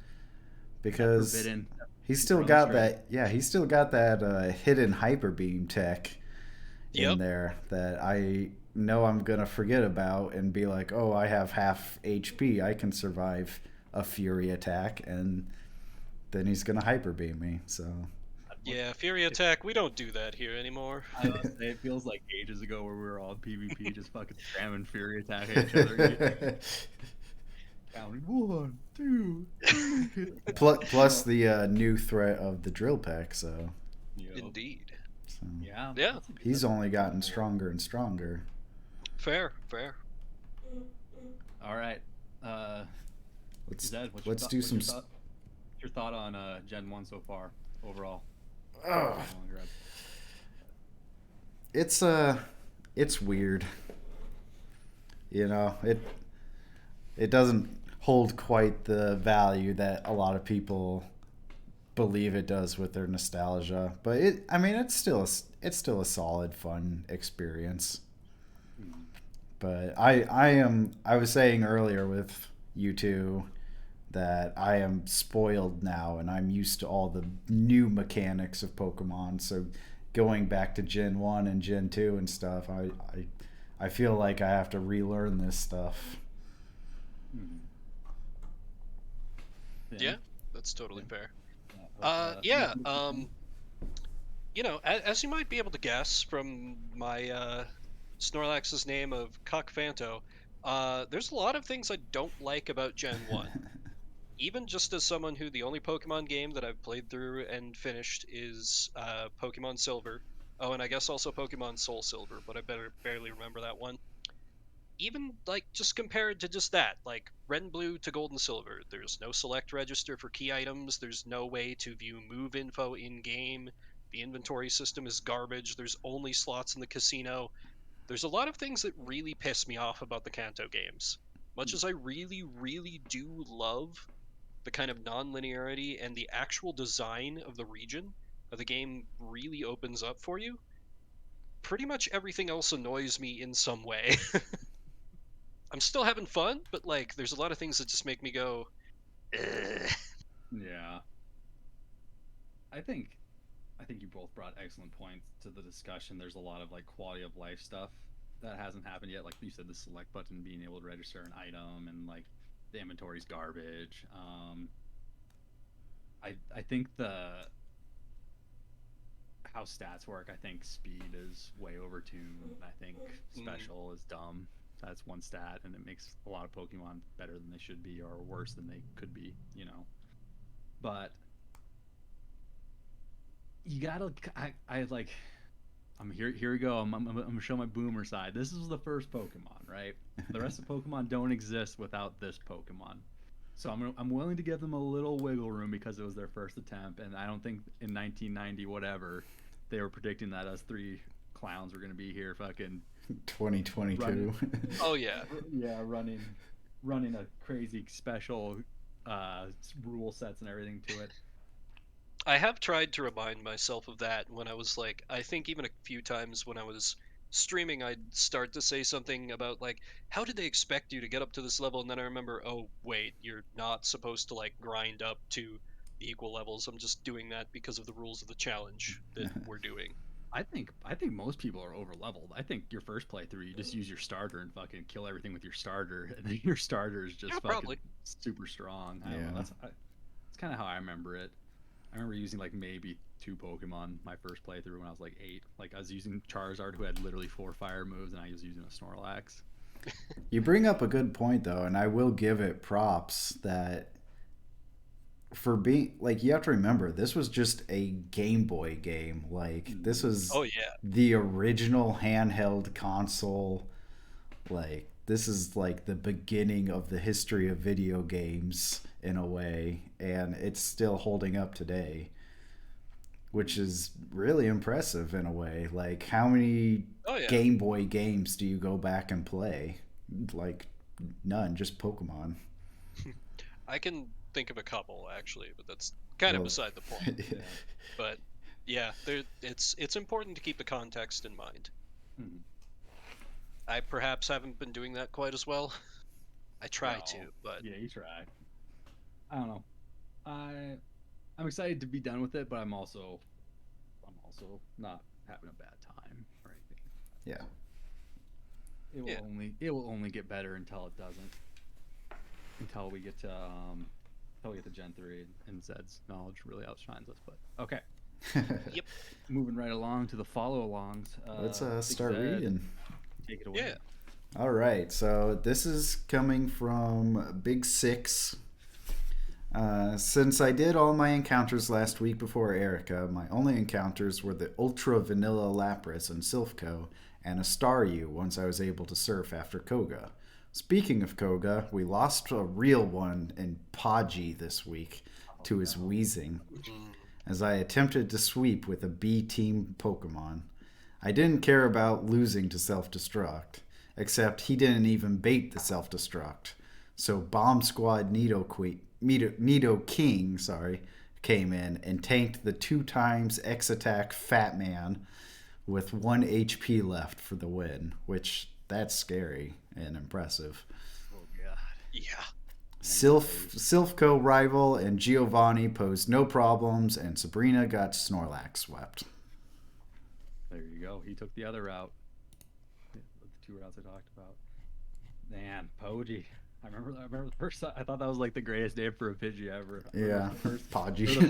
Because Forbidden. he's still Run got straight. he's still got that hidden hyper beam tech in Yep. there that I know I'm gonna forget about and be like, oh, I have half HP, I can survive a Fury attack, and then he's gonna hyper beam me. So yeah, Fury Attack, we don't do that here anymore. I was gonna say, it feels like ages ago where we were all PvP just fucking spamming Fury attack at each other. Counting 1, 2, 3. Plus the new threat of the drill peck, so, Indeed. Yeah. Yeah. that's a good- he's only gotten stronger and stronger. Fair, fair. All right. Let's Zed, what's let's your do thought, some. what's your thought on Gen 1 so far overall? Oh, it's weird. You know, it doesn't hold quite the value that a lot of people believe it does with their nostalgia, but it's still a solid, fun experience. But I was saying earlier with you two that I am spoiled now and I'm used to all the new mechanics of Pokemon. So going back to Gen 1 and Gen 2 and stuff, I feel like I have to relearn this stuff. Yeah, that's totally fair. Yeah. You know, as you might be able to guess from my Snorlax's name of Cuck Fanto, there's a lot of things I don't like about Gen 1. Even just as someone who the only Pokemon game that I've played through and finished is Pokemon Silver. Oh, and I guess also Pokemon Soul Silver, but I barely remember that one. Even like just compared to just that, like Red and Blue to Gold and Silver, there's no select register for key items, there's no way to view move info in game, the inventory system is garbage, there's only slots in the casino. There's a lot of things that really piss me off about the Kanto games. Much as I really, really do love the kind of non-linearity and the actual design of the region that the game really opens up for you, pretty much everything else annoys me in some way. I'm still having fun, but like there's a lot of things that just make me go, ugh. Yeah. I think I think you both brought excellent points to the discussion. There's a lot of like quality of life stuff that hasn't happened yet. Like you said, the select button being able to register an item and like the inventory's garbage. I think the how stats work. I think speed is way overtuned. I think special is dumb. That's one stat, and it makes a lot of Pokemon better than they should be or worse than they could be. But you gotta. I like. I'm here. Here we go. I'm gonna show my boomer side. This is the first Pokemon, right? The rest of Pokemon don't exist without this Pokemon. So I'm willing to give them a little wiggle room because it was their first attempt, and I don't think in 1990 whatever they were predicting that us three clowns were gonna be here, fucking 2022. Oh yeah. Yeah, running a crazy special rule sets and everything to it. I have tried to remind myself of that when I was like, I think even a few times when I was streaming, I'd start to say something about like, how did they expect you to get up to this level? And then I remember, oh, wait, you're not supposed to like grind up to the equal levels. I'm just doing that because of the rules of the challenge that we're doing. I think most people are over leveled. I think your first playthrough, you just use your starter and fucking kill everything with your starter, and then your starter is just fucking probably super strong. I don't know. That's kind of how I remember it. I remember using like maybe 2 Pokemon my first playthrough when I was like 8. Like I was using Charizard, who had literally 4 fire moves, and I was using a Snorlax. You bring up a good point though, and I will give it props that for being like, you have to remember this was just a Game Boy game. Like this was the original handheld console. Like this is like the beginning of the history of video games in a way, and it's still holding up today, which is really impressive in a way. Like how many Game Boy games do you go back and play? Like none, just Pokemon. I can think of a couple actually, but that's kind of beside the point. Yeah. But yeah, it's important to keep the context in mind. Hmm. I perhaps haven't been doing that quite as well. I try to, but yeah, you try. I don't know. I'm excited to be done with it, but I'm also not having a bad time or anything. Yeah. It will only get better until it doesn't. Until we get to Gen 3 and Zed's knowledge really outshines us. But okay. Yep. Moving right along to the follow-alongs. Let's start Zed, reading. Take it away. Yeah. All right, so this is coming from Big Six. Since I did all my encounters last week before Erica, my only encounters were the Ultra Vanilla Lapras and Silphco, and a Staryu once I was able to surf after Koga. Speaking of Koga, we lost a real one in Podgy this week to his wheezing, as I attempted to sweep with a B-team Pokemon. I didn't care about losing to self-destruct, except he didn't even bait the self-destruct. So Bomb Squad Nido King came in and tanked the 2x X-Attack Fat Man with 1 HP left for the win, which that's scary and impressive. Oh god. Yeah. Silphco rival and Giovanni posed no problems, and Sabrina got Snorlax swept. There you go. He took the other route. The 2 routes I talked about. Man, Poggy. I remember the first. I thought that was like the greatest name for a Pidgey ever. Yeah, Podgy. I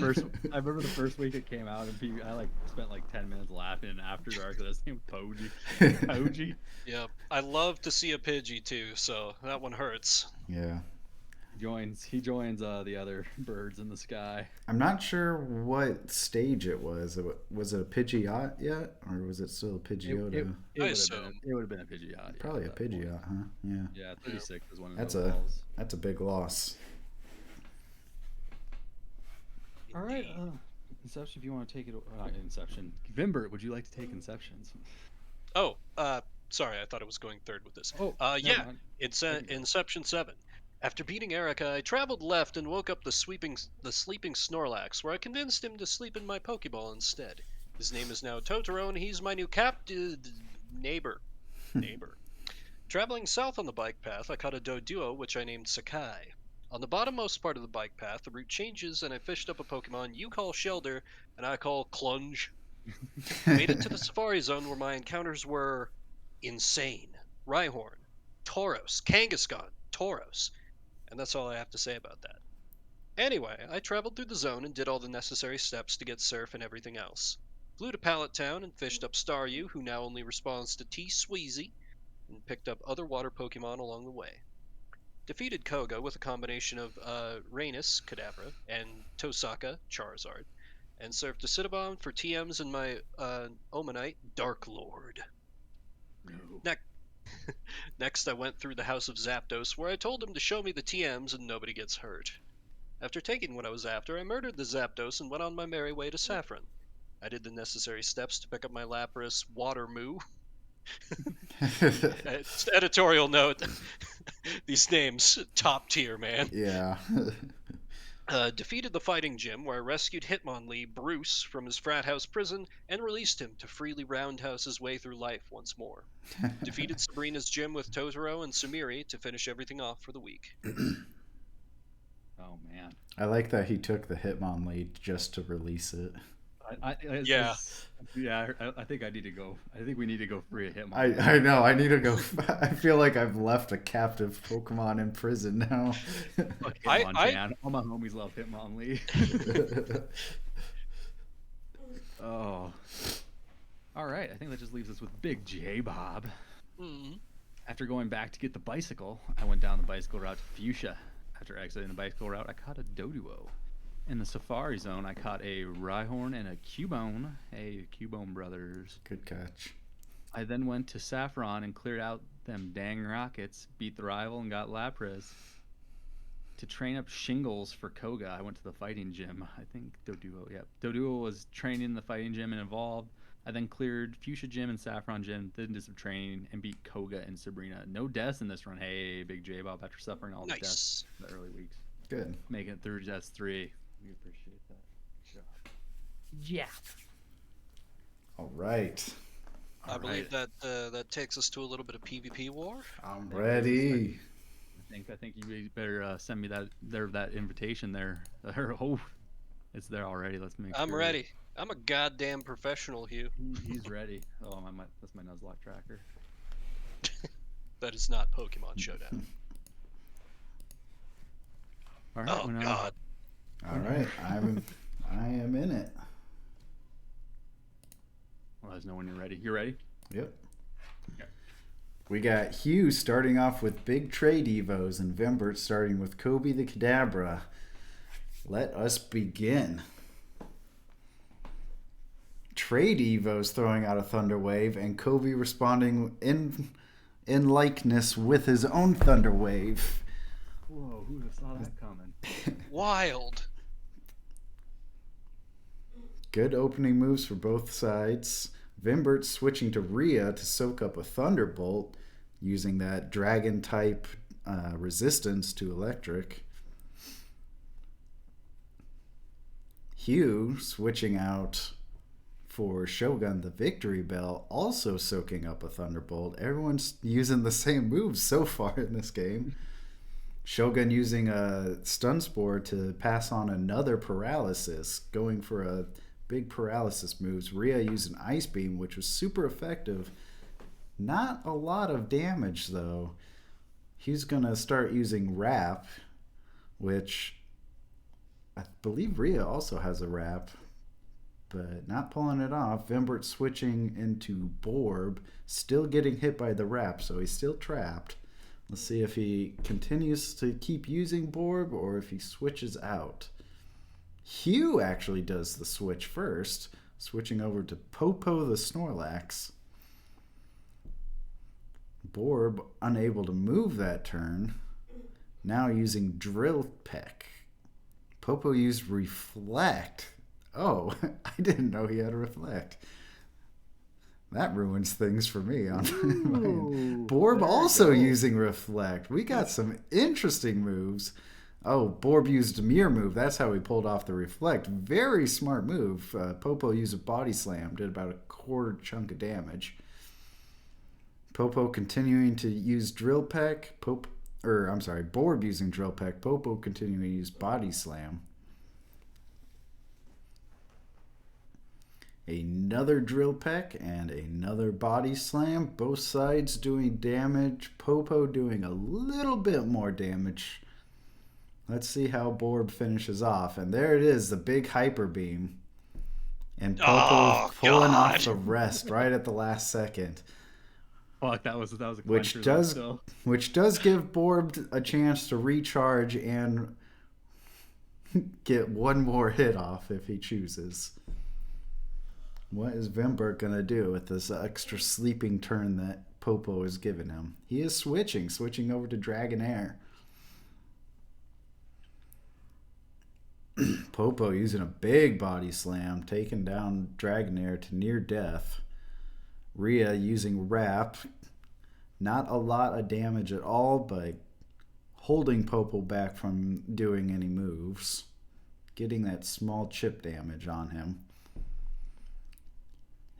remember the first week it came out, and I like spent like 10 minutes laughing after dark at his name, Poggy. Poggy. Yeah, I love to see a Pidgey too, so that one hurts. Yeah. He joins the other birds in the sky. I'm not sure what stage it was. Was it a Pidgeot yet, or was it still a Pidgeotto? I assume it would have been a Pidgeot. Probably a Pidgeot, huh? Yeah. Yeah, 36 is one of That's those balls. That's a big loss. All right, Inception. If you want to take it, Inception. Vimbert, would you like to take Inceptions? Oh, sorry, I thought it was going third with this. Oh, yeah, it's Inception 7. After beating Erica, I traveled left and woke up the sleeping Snorlax, where I convinced him to sleep in my Pokeball instead. His name is now Totoro, and he's my new neighbor. Traveling south on the bike path, I caught a Doduo, which I named Sakai. On the bottommost part of the bike path, the route changes, and I fished up a Pokemon you call Shelder, and I call Clunge. Made it to the Safari Zone where my encounters were insane. Rhyhorn, Tauros, Kangaskhan, Tauros. And that's all I have to say about that. Anyway, I traveled through the zone and did all the necessary steps to get Surf and everything else. Flew to Pallet Town and fished up Staryu, who now only responds to T-Sweezy, and picked up other water Pokemon along the way. Defeated Koga with a combination of Rainis, Kadabra, and Tosaka, Charizard, and served to Cinnabon for TMs and my Omanite, Dark Lord. No. Next, I went through the House of Zapdos, where I told him to show me the TMs and nobody gets hurt. After taking what I was after, I murdered the Zapdos and went on my merry way to Saffron. I did the necessary steps to pick up my Lapras Water Moo. Editorial note. These names, top tier, man. Yeah. Defeated the fighting gym, where I rescued Hitmonlee Bruce from his frat house prison and released him to freely roundhouse his way through life once more. Defeated Sabrina's gym with Totoro and Sumiri to finish everything off for the week. Oh man. I like that he took the Hitmonlee just to release it. Yeah. I think I need to go. I think we need to go free a Hitmonlee. I know. I need to go. I feel like I've left a captive Pokemon in prison now. Fuck Hitmonchan. All my homies love Hitmonlee. Oh. All right. I think that just leaves us with Big J Bob. Mm-hmm. After going back to get the bicycle, I went down the bicycle route to Fuchsia. After exiting the bicycle route, I caught a Doduo. In the Safari Zone, I caught a Rhyhorn and a Cubone. Hey, Cubone brothers. Good catch. I then went to Saffron and cleared out them dang rockets, beat the rival, and got Lapras. To train up Shingles for Koga, I went to the fighting gym. I think Doduo, yeah. Doduo was trained in the fighting gym and evolved. I then cleared Fuchsia Gym and Saffron Gym, then did some training, and beat Koga and Sabrina. No deaths in this run. Hey, Big J Bob, after suffering all the deaths in the early weeks. Good. Making it through just 3. We appreciate that. Yeah. All right. I believe that that takes us to a little bit of PvP war. I'm ready. I think you better send me that invitation there. Oh, it's there already. Let's make sure. I'm ready. I'm a goddamn professional, Hugh. He's ready. Oh, that's my Nuzlocke tracker. That is not Pokemon Showdown. All right. Oh God. All right. I am in it. Well, let us know when you're ready. You ready? Yep. Okay. We got Hugh starting off with Big Trade Evos and Vimbert starting with Kobe the Kadabra. Let us begin. Trade Evos throwing out a Thunder Wave and Kobe responding in likeness with his own Thunder Wave. Whoa, who would have saw that coming? Wild. Good opening moves for both sides. Vimbert switching to Rhea to soak up a Thunderbolt, using that dragon type resistance to electric. Hugh switching out for Shogun the Victory Bell, also soaking up a Thunderbolt. Everyone's using the same moves so far in this game. Shogun using a Stun Spore to pass on another Paralysis, going for a big Paralysis moves. Rhea using Ice Beam, which was super effective. Not a lot of damage, though. He's going to start using Wrap, which I believe Rhea also has a Wrap, but not pulling it off. Vimbert switching into Borb, still getting hit by the Wrap, so he's still trapped. Let's see if he continues to keep using Borb or if he switches out. Hugh actually does the switch first, switching over to Popo the Snorlax. Borb unable to move that turn, now using Drill Peck. Popo used Reflect. Oh, I didn't know he had a Reflect. That ruins things for me. Borb also using Reflect. We got some interesting moves. Oh, Borb used a Mirror move. That's how he pulled off the Reflect. Very smart move. Popo used a Body Slam. Did about a quarter chunk of damage. Popo continuing to use Drill Peck. Borb using Drill Peck. Popo continuing to use Body Slam. Another Drill Peck and another Body Slam. Both sides doing damage. Popo doing a little bit more damage. Let's see how Borb finishes off. And there it is, the big Hyper Beam. And Popo pulling off the rest right at the last second. Fuck, that was a which does give Borb a chance to recharge and get one more hit off if he chooses. What is Vimbert gonna do with this extra sleeping turn that Popo has given him? He is switching over to Dragonair. Popo using a big Body Slam, taking down Dragonair to near death. Rhea using Wrap. Not a lot of damage at all, but holding Popo back from doing any moves. Getting that small chip damage on him.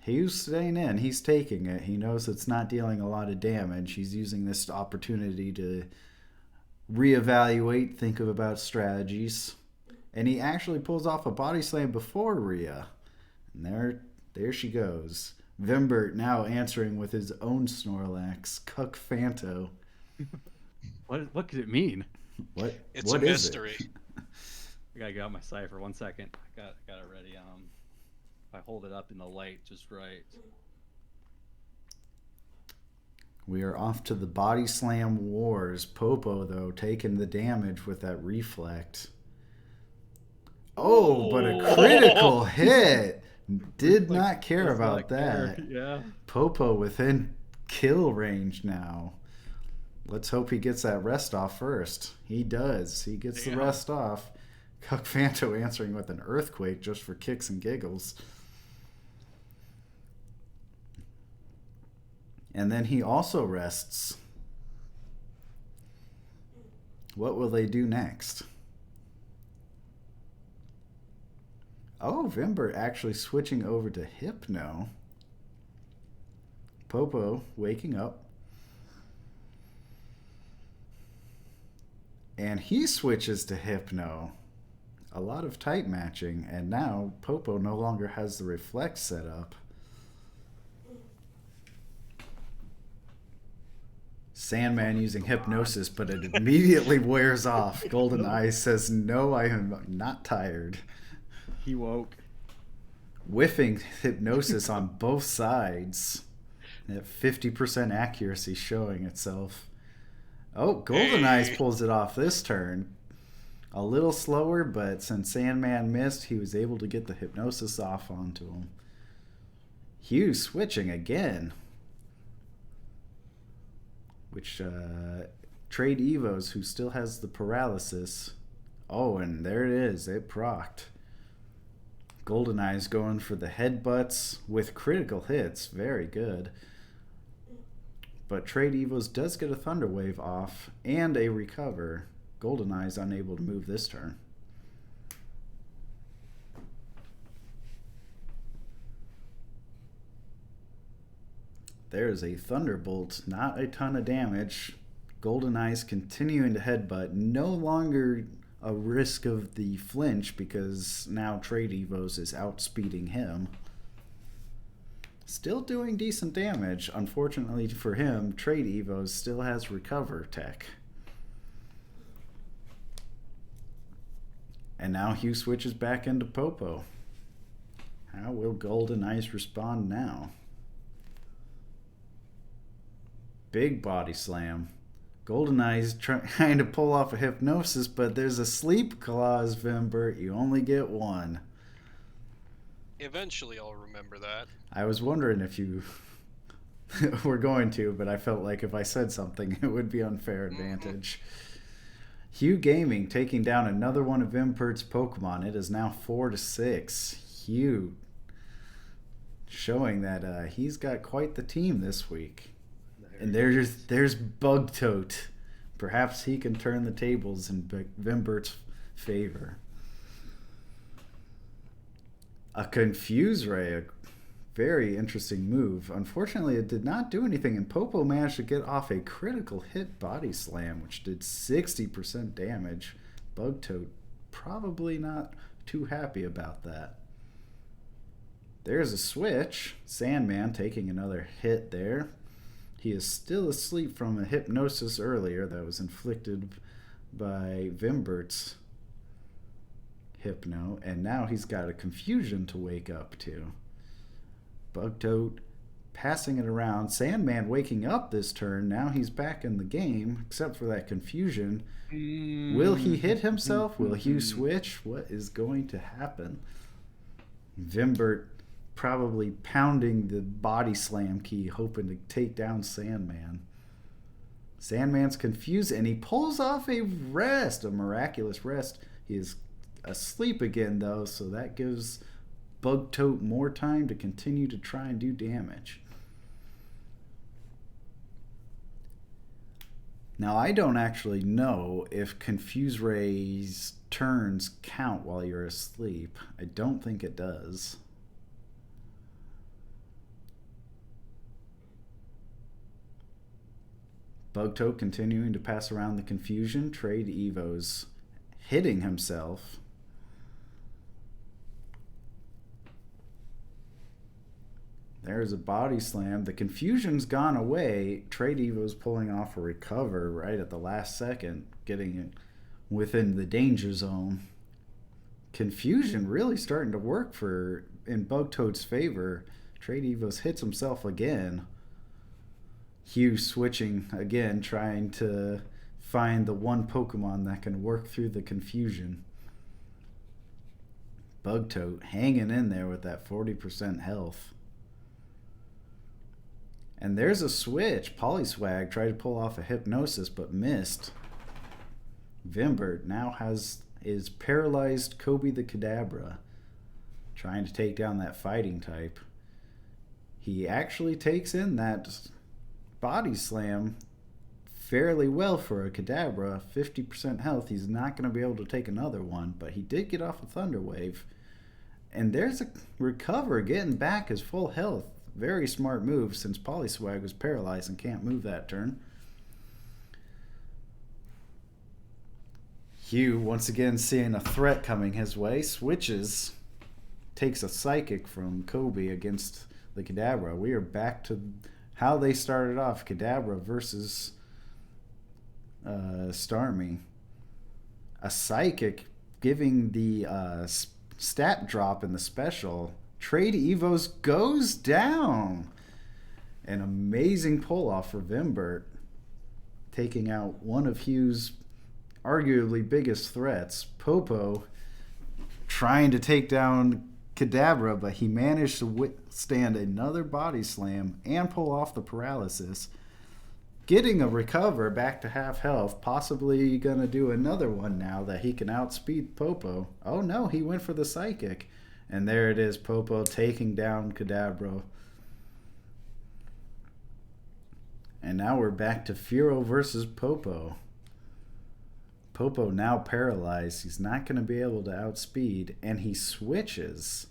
He's staying in. He's taking it. He knows it's not dealing a lot of damage. He's using this opportunity to reevaluate, think about strategies. And he actually pulls off a Body Slam before Rhea. And there she goes. Vimbert now answering with his own Snorlax, Cuck Fanto. What could it mean? It's a mystery. I gotta get out my cipher 1 second. I got it ready. If I hold it up in the light just right. We are off to the Body Slam wars. Popo, though, taking the damage with that Reflect. Oh, but a critical hit. Did not care about that. Yeah. Popo within kill range now. Let's hope he gets that rest off first. He does. He gets the rest off. Cuck Fanto answering with an Earthquake just for kicks and giggles. And then he also rests. What will they do next? Oh, Vimbert actually switching over to Hypno. Popo waking up. And he switches to Hypno. A lot of type matching, and now Popo no longer has the Reflect set up. Sandman using Hypnosis, but it immediately wears off. Golden Eye says, "No, I am not tired." He woke. Whiffing Hypnosis on both sides. That 50% accuracy showing itself. Oh, Golden Eyes pulls it off this turn. A little slower, but since Sandman missed, he was able to get the Hypnosis off onto him. Hugh switching again. Which, Trade Evos, who still has the Paralysis. Oh, and there it is. It procced. Golden Eyes going for the headbutts with critical hits. Very good. But Trade Evos does get a Thunder Wave off and a recover. Golden Eyes unable to move this turn. There's a Thunderbolt. Not a ton of damage. Golden Eyes continuing to headbutt. No longer a risk of the flinch because now Trade Evos is outspeeding him. Still doing decent damage. Unfortunately for him, Trade Evos still has recover tech. And now Hugh switches back into Popo. How will Golden Eyes respond now? Big Body Slam. Golden Eyes trying to pull off a Hypnosis, but there's a sleep clause, Vimbert. You only get one. Eventually I'll remember that. I was wondering if you were going to, but I felt like if I said something, it would be unfair advantage. Hugh Gaming taking down another one of Vimpert's Pokemon. It is now 4-6. Hugh showing that he's got quite the team this week. And there's Bugtote. Perhaps he can turn the tables in Vimbert's favor. A Confuse Ray Very interesting move. Unfortunately, it did not do anything, and Popo managed to get off a critical hit body slam, which did 60% damage. Bugtoad probably not too happy about that. There's a switch. Sandman taking another hit there. He is still asleep from a hypnosis earlier that was inflicted by Vimbert's hypno, and now he's got a confusion to wake up to. Bugtoad passing it around. Sandman waking up this turn. Now he's back in the game, except for that confusion. Will he hit himself? Will Hugh switch? What is going to happen? Vimbert probably pounding the body slam key, hoping to take down Sandman. Sandman's confused, and he pulls off a rest, a miraculous rest. He is asleep again, though, so that gives Bugtoad more time to continue to try and do damage. Now, I don't actually know if Confuse Ray's turns count while you're asleep. I don't think it does. Bugtoad continuing to pass around the confusion. Trade Evos hitting himself. There's a body slam. The confusion's gone away. Trade Evo's pulling off a recover right at the last second, getting it within the danger zone. Confusion really starting to work in Bugtoad's favor. Trade Evo's hits himself again. Hugh switching again, trying to find the one Pokemon that can work through the confusion. Bugtoad hanging in there with that 40% health. And there's a switch. Polyswag tried to pull off a hypnosis but missed. Vimbert now is paralyzed Kobe the Kadabra, trying to take down that fighting type. He actually takes in that body slam fairly well for a Kadabra. 50% health. He's not going to be able to take another one, but he did get off a Thunder Wave. And there's a recover, getting back his full health. Very smart move since Polyswag was paralyzed and can't move that turn. Hugh, once again seeing a threat coming his way, switches, takes a Psychic from Kobe against the Kadabra. We are back to how they started off, Kadabra versus Starmie. A Psychic giving the stat drop in the special. Trade Evos goes down. An amazing pull-off for Vimbert, taking out one of Hugh's arguably biggest threats. Popo trying to take down Kadabra, but he managed to withstand another body slam and pull off the paralysis. Getting a recover back to half health, possibly going to do another one now that he can outspeed Popo. Oh no, he went for the Psychic. And there it is, Popo taking down Kadabra. And now we're back to Furo versus Popo. Popo now paralyzed. He's not going to be able to outspeed. And he switches.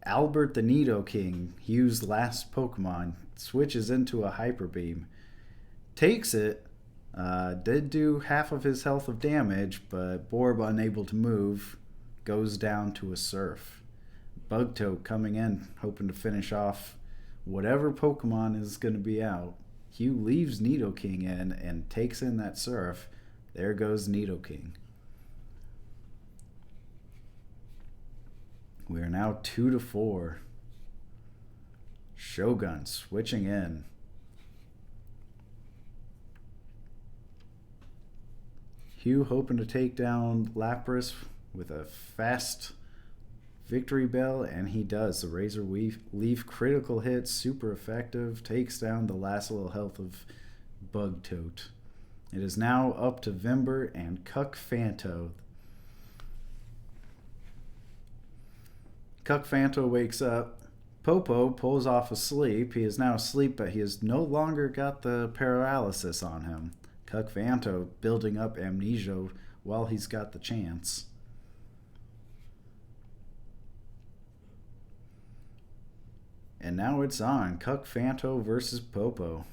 Albert the Nidoking, Hugh's last Pokemon, switches into a Hyper Beam. Takes it. Did do half of his health of damage, but Borb unable to move. Goes down to a Surf. Bugtoad coming in, hoping to finish off whatever Pokemon is going to be out. Hugh leaves Nidoking in and takes in that Surf. There goes Nidoking. We are now 2-4. Shogun switching in. Hugh hoping to take down Lapras with a fast Victory Bell, and he does. The Razor Leaf critical hit, super effective, takes down the last little health of Bugtoad. It is now up to Vimber and Cuck Fanto. Cuck Fanto wakes up. Popo pulls off asleep. He is now asleep, but he has no longer got the paralysis on him. Cuck Fanto building up amnesia while he's got the chance. And now it's on. Cuck Fanto versus Popo.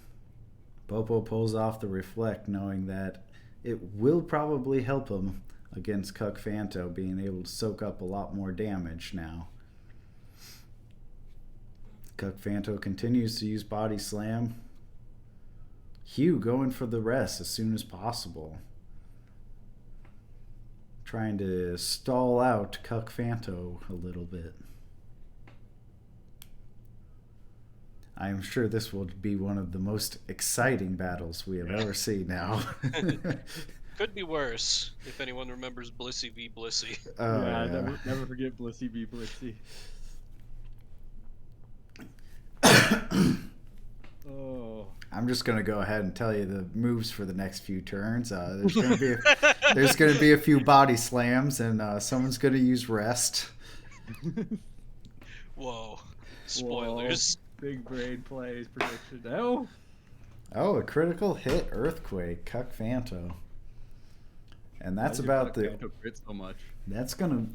Popo pulls off the reflect, knowing that it will probably help him against Cuck Fanto, being able to soak up a lot more damage now. Cuck Fanto continues to use Body Slam. Hugh going for the rest as soon as possible. Trying to stall out Cuck Fanto a little bit. I am sure this will be one of the most exciting battles we have ever seen now. Could be worse, if anyone remembers Blissey v. Blissey. Yeah. Never forget Blissey v. Blissey. Oh. I'm just gonna go ahead and tell you the moves for the next few turns. There's gonna be a few body slams, and someone's gonna use rest. Whoa! Spoilers. Whoa. Big brain plays prediction. No. Oh, a critical hit earthquake, Cuck Fanto. And that's about the. Fanto crit so much. That's gonna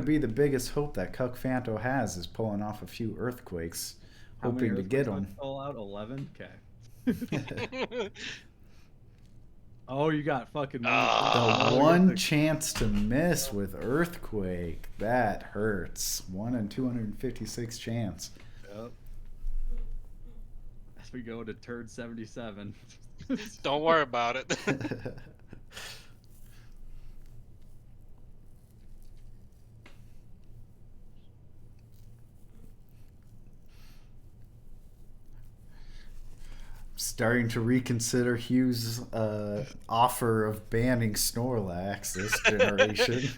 be the biggest hope that Cuck Fanto has, is pulling off a few earthquakes, hoping to get them. All out 11. Okay. Oh, you got fucking. The one chance to miss with earthquake. That hurts. 1 in 256 chance. Yep. As we go to turn 77. Don't worry about it. Starting to reconsider Hugh's offer of banning Snorlax this generation.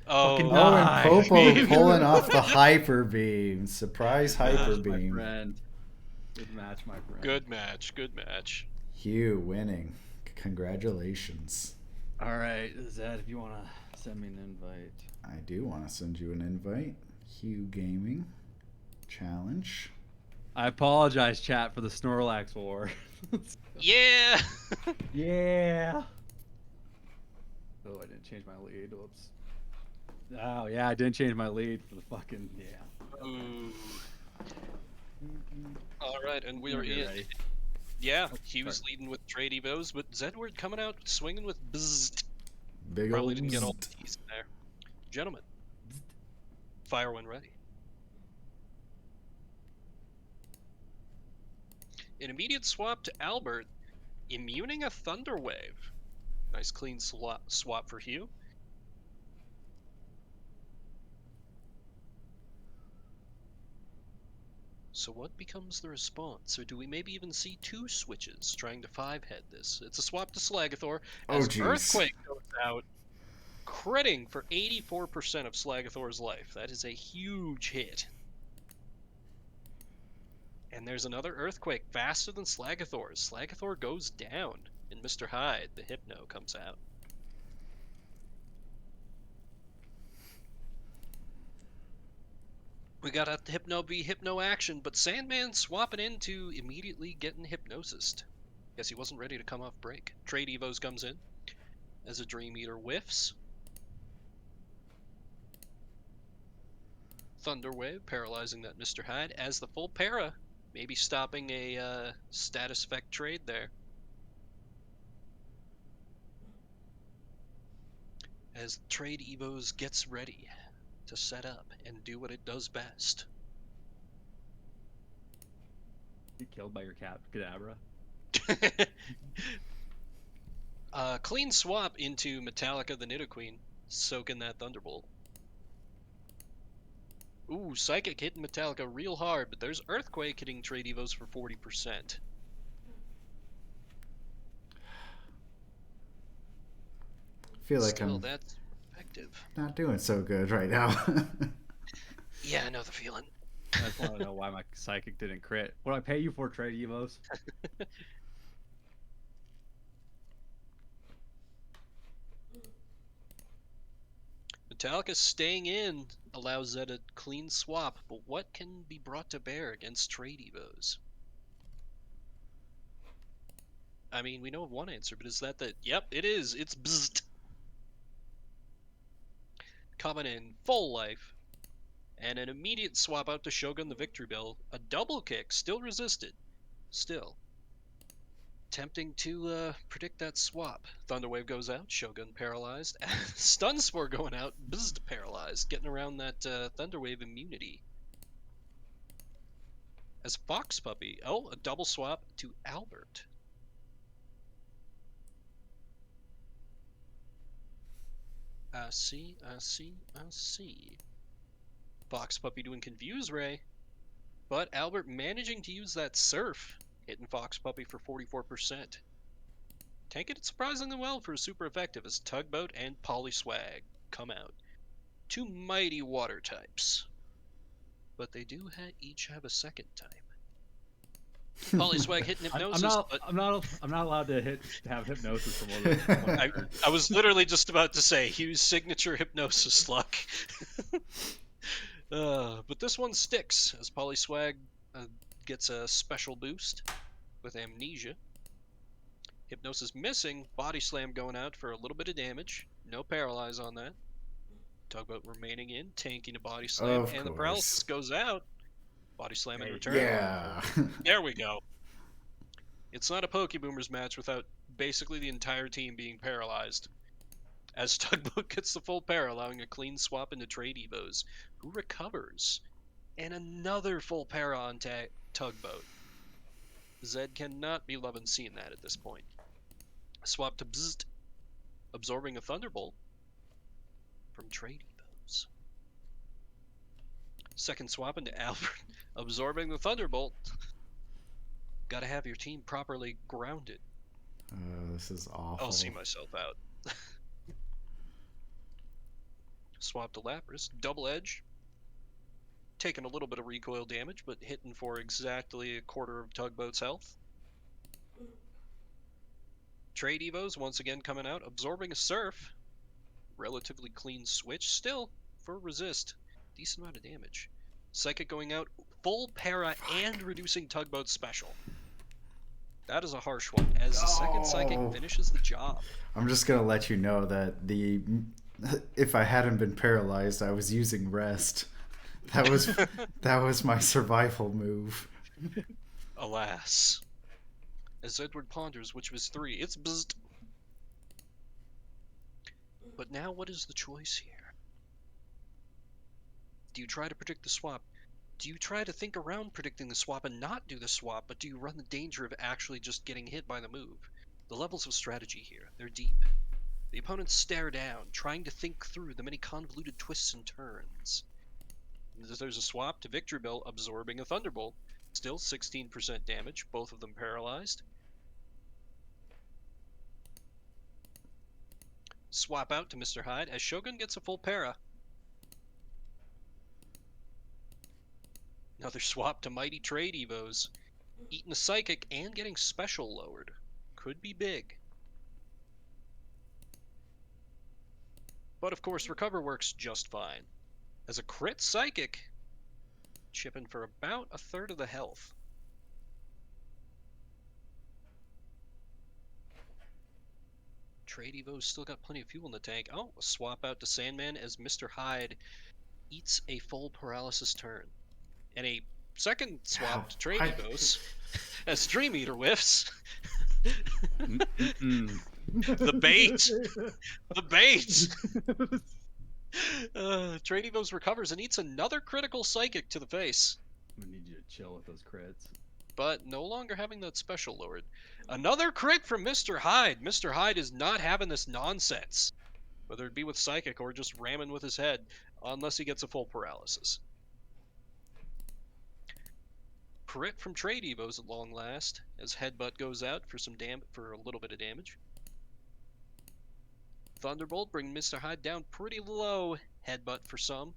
Oh, and Popo pulling off the Hyper Beam. Surprise Hyper Beam. Good match, my friend. Good match. Good match. Hugh winning. Congratulations. All right, Zed, if you want to send me an invite. I do want to send you an invite. Hugh Gaming Challenge. I apologize, chat, for the Snorlax war. Yeah. Yeah. Oh, I didn't change my lead. Whoops. Oh, yeah, I didn't change my lead for the fucking, yeah. Ooh. All right, and we are in. Ready. Yeah, he was leading with trade evos, but Zedward coming out swinging with bzzzt. Big Probably old didn't get all the bzzzt. T's in there. Gentlemen, fire when ready. An immediate swap to Albert, immuning a Thunder Wave. Nice clean swap for Hugh. So what becomes the response? Or do we maybe even see two switches trying to 5-head this? It's a swap to Slagathor as Earthquake goes out, critting for 84% of Slagathor's life. That is a huge hit. And there's another Earthquake faster than Slagathor's. Slagathor goes down, and Mr. Hyde, the Hypno, comes out. We got a Hypno v Hypno action, but Sandman swapping into immediately getting Hypnosis. Guess he wasn't ready to come off break. Trade Evos comes in as a Dream Eater whiffs. Thunder Wave paralyzing that Mr. Hyde as the full para. Maybe stopping a status effect trade there. As Trade Evos gets ready to set up and do what it does best. You killed by your Kadabra. Clean swap into Metallica the Nidoqueen, soaking that Thunderbolt. Ooh, Psychic hitting Metallica real hard, but there's Earthquake hitting Trade Evos for 40%. I feel like Still, I'm that's effective. not doing so good right now. Yeah, I know the feeling. I just want to know why my Psychic didn't crit. What do I pay you for, Trade Evos? Metallica staying in allows Zed a clean swap, but what can be brought to bear against Trade Evos? I mean, we know of one answer, but is that the... Yep, it is. It's bzzzt. Coming in full life. And an immediate swap out to Shogun the Victory Bell. A double kick, still resisted. Still. Attempting to predict that swap. Thunderwave goes out, Shogun paralyzed. Stun Spore going out, Bzzd paralyzed. Getting around that Thunderwave immunity. As Fox Puppy, a double swap to Albert. I see. Fox Puppy doing Confuse Ray, but Albert managing to use that Surf, hitting Fox Puppy for 44%. Tanking it surprisingly well for super effective as Tugboat and Polyswag come out. Two mighty water types, but they do each have a second type. Polyswag hitting Hypnosis. I'm not allowed to have Hypnosis for more than one turn. I was literally just about to say use signature Hypnosis luck. But this one sticks as Polyswag gets a special boost with Amnesia. Hypnosis missing, Body Slam going out for a little bit of damage. No paralyze on that. Tugboat remaining in, tanking a Body Slam, and the paralysis goes out. Body Slam in return. Yeah. There we go. It's not a Pokeboomers match without basically the entire team being paralyzed. As Tugboat gets the full para, allowing a clean swap into Trade Evos, who recovers. And another full para on Tugboat. Zed cannot be loving seeing that at this point. Swap to Bzzd, absorbing a Thunderbolt from Trade Evos. Second swap into Albert, absorbing the Thunderbolt. Gotta have your team properly grounded. This is awful. I'll see myself out. Swap to Lapras, double edge. Taking a little bit of recoil damage, but hitting for exactly a quarter of Tugboat's health. Trade Evos once again coming out, absorbing a Surf. Relatively clean switch, still for resist. Decent amount of damage. Psychic going out, full para and reducing Tugboat's special. That is a harsh one, as the second Psychic finishes the job. I'm just gonna let you know that if I hadn't been paralyzed, I was using rest. That was my survival move. Alas. As Edward ponders which of his three, it's Bzzd. But now what is the choice here? Do you try to predict the swap? Do you try to think around predicting the swap and not do the swap, but do you run the danger of actually just getting hit by the move? The levels of strategy here, they're deep. The opponents stare down, trying to think through the many convoluted twists and turns. There's a swap to Victory Bell, absorbing a Thunderbolt. Still 16% damage, both of them paralyzed. Swap out to Mr. Hyde as Shogun gets a full para. Another swap to Mighty Trade Evos. Eating a Psychic and getting special lowered. Could be big. But of course, Recover works just fine. As a crit Psychic, chipping for about a third of the health. Trade Evo's still got plenty of fuel in the tank. Oh, a swap out to Sandman as Mr. Hyde eats a full paralysis turn. And a second swap to Trade Evos as Dream Eater whiffs. The bait! The bait! Trade Evos recovers and eats another critical Psychic to the face. We need you to chill with those crits. But no longer having that special lowered. Another crit from Mr. Hyde. Mr. Hyde is not having this nonsense. Whether it be with Psychic or just ramming with his head, unless he gets a full paralysis. Crit from Trade Evos at long last, as Headbutt goes out for a little bit of damage. Thunderbolt bringing Mr. Hyde down pretty low. Headbutt for some.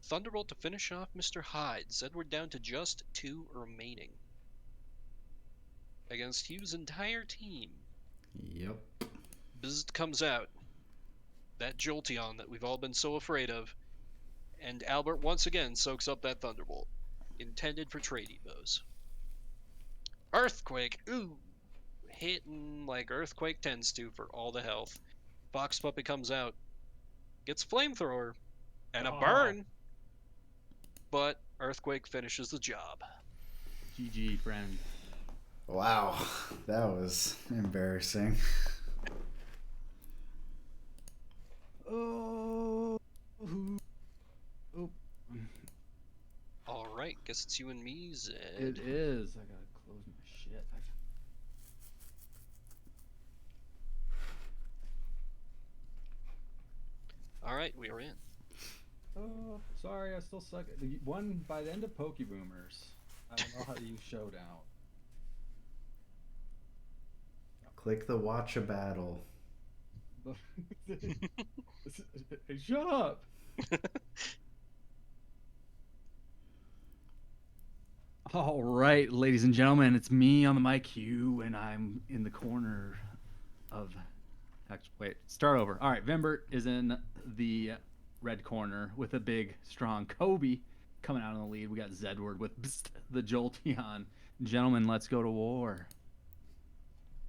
Thunderbolt to finish off Mr. Hyde. Zedward down to just 2 remaining. Against Hugh's entire team. Yep. Bzzd comes out. That Jolteon that we've all been so afraid of. And Albert once again soaks up that Thunderbolt. Intended for Trade Evos. Earthquake! Ooh! Hitting like Earthquake tends to for all the health. Fox Puppy comes out. Gets Flamethrower. and a burn, but Earthquake finishes the job. GG, friend. Wow, that was embarrassing. Oh. All right, guess it's you and me, Zed. It is. I gotta close my shit. All right, we are in. Oh, sorry, I still suck. The one by the end of Pokeboomers. I don't know how to use Showdown. Click the watch a battle. Hey, shut up! All right, ladies and gentlemen, it's me on the mic, Hugh, and I'm in the corner of. Actually, wait, start over. All right, Vimbert is in the red corner with a big, strong Kobe coming out in the lead. We got Zedward with the Jolteon. Gentlemen, let's go to war.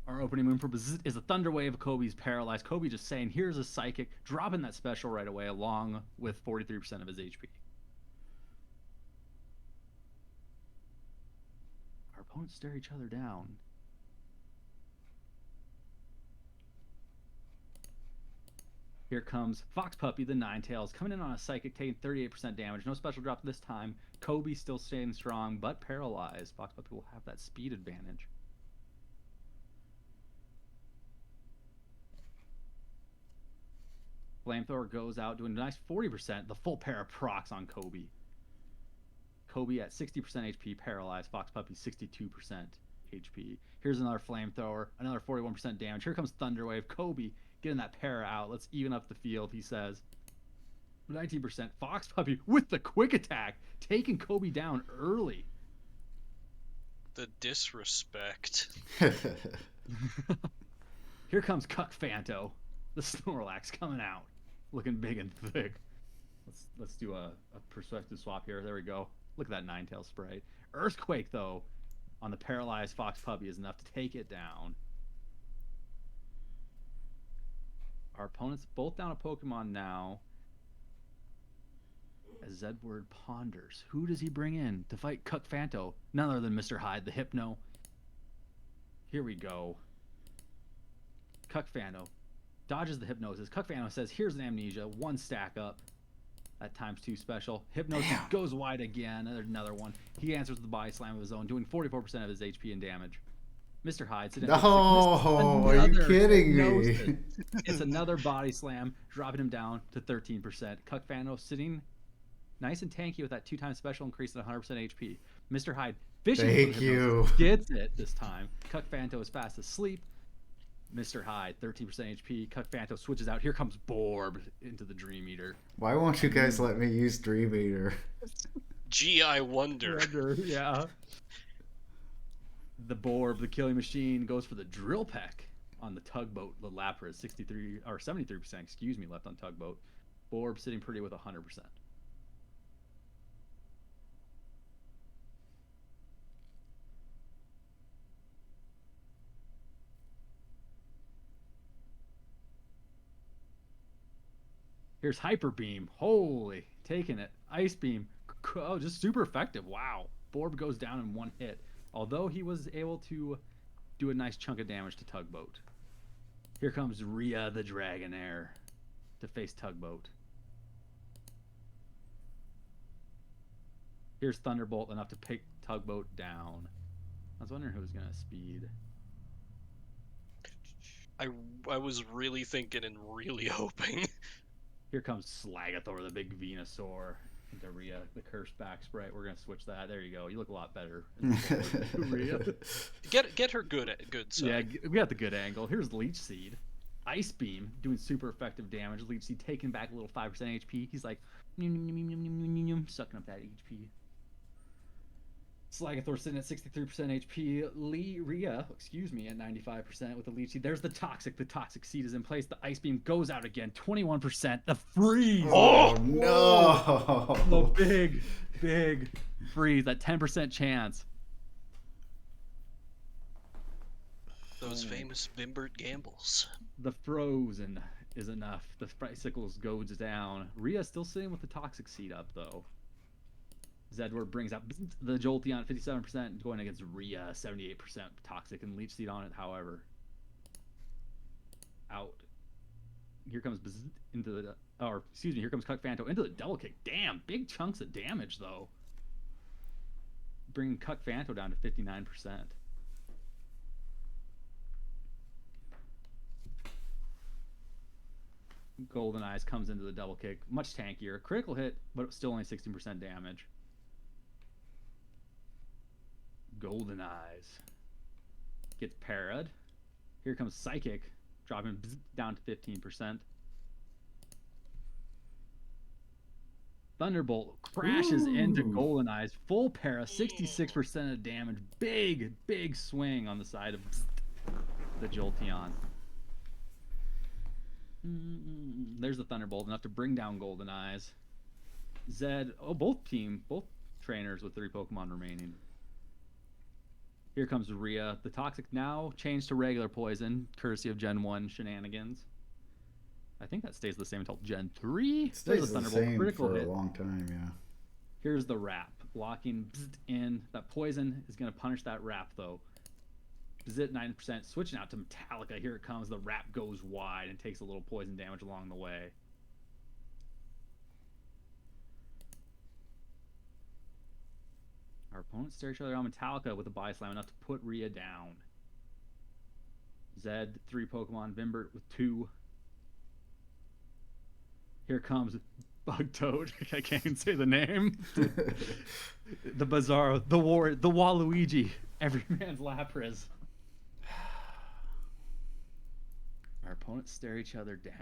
Our opening move for Bzzzt is a Thunder Wave. Kobe's paralyzed. Kobe just saying, here's a Psychic, dropping that special right away, along with 43% of his HP. Our opponents stare each other down. Here comes Fox Puppy, the Ninetales, coming in on a Psychic, taking 38% damage. No special drop this time. Kobe still staying strong, but paralyzed. Fox Puppy will have that speed advantage. Flamethrower goes out, doing a nice 40%. The full pair of procs on Kobe. Kobe at 60% HP, paralyzed. Fox Puppy 62% HP. Here's another Flamethrower, another 41% damage. Here comes Thunderwave. Kobe getting that pair out. Let's even up the field, he says. 19%. Fox Puppy with the quick attack, taking Kobe down early. The disrespect. Here comes Cuck Fanto, the Snorlax coming out, looking big and thick. Let's do a perspective swap here. There we go. Look at that Ninetales sprite. Earthquake, though, on the paralyzed Fox Puppy is enough to take it down. Our opponents both down a Pokemon now. As Zedward ponders, who does he bring in to fight Cuck Fanto? None other than Mr. Hyde, the Hypno. Here we go. Cuck Fanto dodges the Hypnosis. Cuck Fanto says, here's an Amnesia, one stack up. That ×2 special. Hypnosis goes wide again. Another one. He answers with the body slam of his own, doing 44% of his HP and damage. Mr. Hyde. No, are you kidding me? It's another body slam, dropping him down to 13%. Cuck Fanto sitting nice and tanky with that 2x special increase at 100% HP. Mr. Hyde fishing Thank for you. Gets it this time. Cuck Fanto is fast asleep. Mr. Hyde, 13% HP. Cuck Fanto switches out. Here comes Borb into the Dream Eater. Why won't you guys let me use Dream Eater? Gee, I wonder. Yeah. The Borb, the killing machine, goes for the Drill Peck on the Tugboat. The Lapras, 63 or 73%, excuse me, left on Tugboat. Borb sitting pretty with 100%. Here's Hyper Beam. Holy, taking it. Ice Beam. Oh, just super effective. Wow. Borb goes down in one hit. Although he was able to do a nice chunk of damage to Tugboat. Here comes Rhea the Dragonair to face Tugboat. Here's Thunderbolt, enough to pick Tugboat down. I was wondering who was going to speed. I was really thinking and really hoping. Here comes Slagathor, the big Venusaur, into Rhea, the Curse back sprite. We're gonna switch that. There you go. You look a lot better. Rhea. Get her good side. Yeah, we got the good angle. Here's Leech Seed, Ice Beam, doing super effective damage. Leech Seed taking back a little 5% HP. He's like, sucking up that HP. Slagathor sitting at 63% HP. Rhea, excuse me, at 95% with the Leech Seed. There's the Toxic. The Toxic Seed is in place. The Ice Beam goes out again. 21%. The Freeze. Oh, no. The big freeze. That 10% chance. Those famous Vimbert gambles. The Frozen is enough. The bicycles goes down. Rhea still sitting with the toxic seed up though. Zedward brings up the Jolteon 57% going against Rhea 78% toxic and leech seed on it. However, out. Here comes into the here comes Cuck Fanto into the double kick. Damn, big chunks of damage though. Bringing Cuck Fanto down to 59%. Golden Eyes comes into the double kick, much tankier, critical hit, but still only 16% damage. Golden Eyes gets parried. Here comes Psychic, dropping down to 15%. Thunderbolt crashes into Golden Eyes, full para, 66% of damage. Big swing on the side of the Jolteon. There's the Thunderbolt, enough to bring down Golden Eyes. Zed, both trainers with 3 Pokemon remaining. Here comes Rhea. The Toxic now changed to regular poison, courtesy of Gen 1 shenanigans. I think that stays the same until Gen 3. It stays the same for a long time, yeah. Here's the wrap. Locking in. That poison is going to punish that wrap, though. Zit 9%. Switching out to Metallica. Here it comes. The wrap goes wide and takes a little poison damage along the way. Our opponents stare each other on Metallica with a body slam, enough to put Rhea down. Zed, 3 Pokemon. Vimbert with 2. Here comes Bugtoad. I can't even say the name. The Bizarro, the Waluigi, every man's Lapras. Our opponents stare each other down.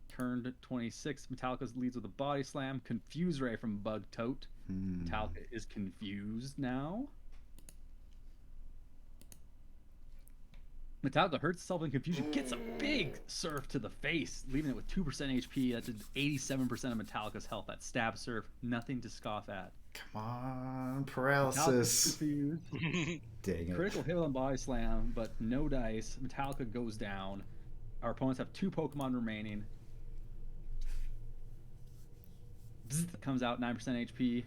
Turned 26. Metallica leads with a body slam. Confuse Ray from Bugtoad. Metallica is confused now. Metallica hurts itself in confusion, gets a big surf to the face, leaving it with 2% HP. That's 87% of Metallica's health. That stab surf, nothing to scoff at. Come on, paralysis. Dang it. Critical hit on body slam, but no dice. Metallica goes down. Our opponents have 2 Pokemon remaining. Comes out 9% HP.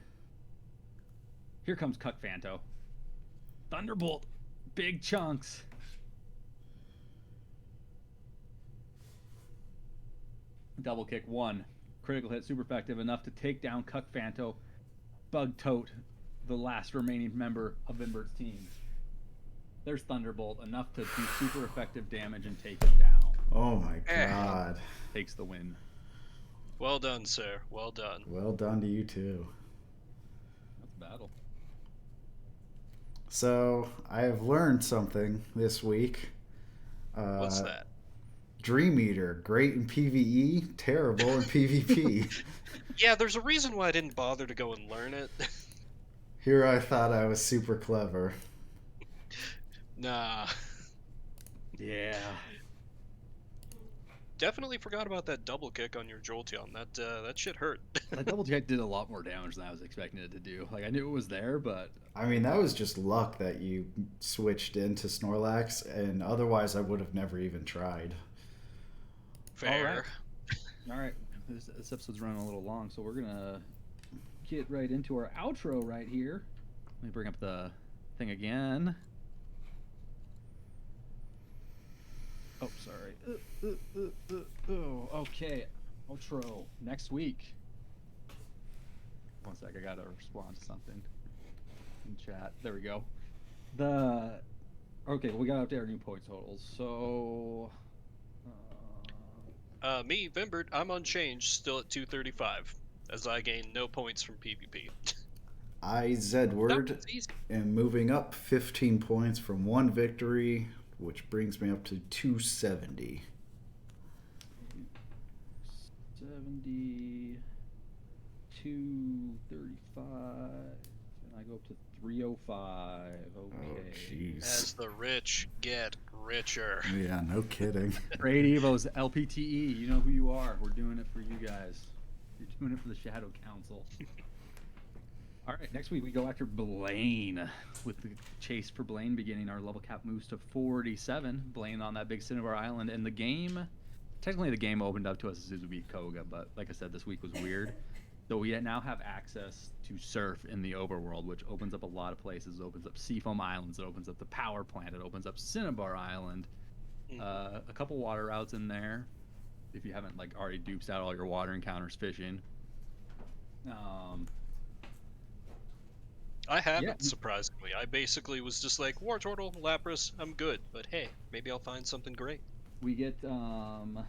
Here comes Cuck Fanto. Thunderbolt, big chunks. Double kick 1. Critical hit, super effective, enough to take down Cuck Fanto. Bugtoad, the last remaining member of Vimbert's team. There's Thunderbolt, enough to do super effective damage and take it down. Oh my god. Takes the win. Well done, sir. Well done. Well done to you too. That's a battle. So, I have learned something this week. What's that? Dream Eater, great in PvE, terrible in PvP. Yeah, there's a reason why I didn't bother to go and learn it. Here I thought I was super clever. Nah. Yeah. Definitely forgot about that double kick on your Jolteon. That shit hurt. That double kick did a lot more damage than I was expecting it to do. Like, I knew it was there, but... I mean, that was just luck that you switched into Snorlax, and otherwise I would have never even tried. Fair. All right. This episode's running a little long, so we're going to get right into our outro right here. Let me bring up the thing again. Oh, sorry. Oh, okay. Outro. Next week. One sec, I gotta respond to something in chat. There we go. Okay, we gotta update our new point totals. So... Me, Vimbert, I'm unchanged, still at 235, as I gain no points from PvP. I, Zedward, am moving up 15 points from 1 victory, which brings me up to 270. 70, 235, and I go up to 305. Okay. Oh, jeez. As the rich get richer. Yeah, no kidding. Great Evos, LPTE, you know who you are. We're doing it for you guys. You're doing it for the Shadow Council. All right, next week we go after Blaine, with the chase for Blaine beginning. Our level cap moves to 47. Blaine on that big Cinnabar Island, and the game, technically the game opened up to us as soon as we beat Koga, but like I said, this week was weird. So we now have access to surf in the overworld, which opens up a lot of places. It opens up Seafoam Islands, it opens up the power plant, it opens up Cinnabar Island, a couple water routes in there, if you haven't like already duped out all your water encounters fishing. I haven't, surprisingly. I basically was just like, War Turtle, Lapras, I'm good. But hey, maybe I'll find something great. We get But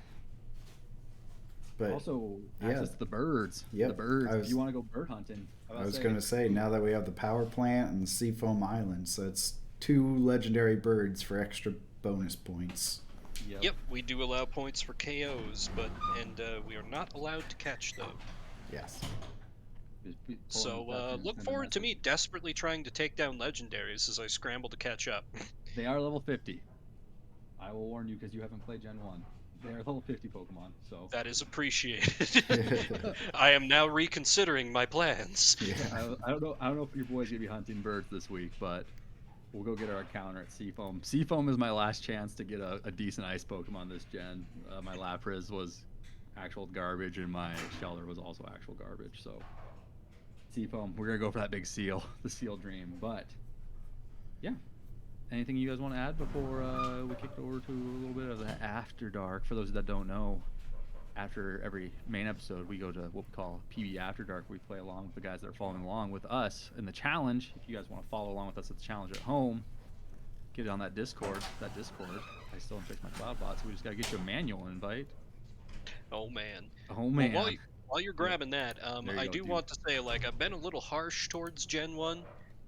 also access to the birds. Yep. The birds. If you want to go bird hunting. I was going to say, now that we have the power plant and the Seafoam Island, so it's 2 legendary birds for extra bonus points. Yep, we do allow points for KOs, and we are not allowed to catch them. Yes. So look forward to me desperately trying to take down legendaries as I scramble to catch up. They are level 50. I will warn you because you haven't played Gen 1. They are level 50 Pokemon, so... That is appreciated. I am now reconsidering my plans. Yeah. I don't know if your boy's going to be hunting birds this week, but we'll go get our encounter at Seafoam. Seafoam is my last chance to get a decent ice Pokemon this gen. My Lapras was actual garbage, and my Shelter was also actual garbage, so... Seafoam, we're going to go for that big seal, the seal dream, but... Yeah. Anything you guys want to add before we kick over to a little bit of the After Dark? For those that don't know, after every main episode, we go to what we call PB After Dark. We play along with the guys that are following along with us in the challenge. If you guys want to follow along with us at the challenge at home, get it on that Discord. I still haven't fixed my cloud bot, so we just got to get you a manual invite. Oh, man. Oh, man. Well, while you're grabbing that, I do dude. want to say, like, I've been a little harsh towards Gen 1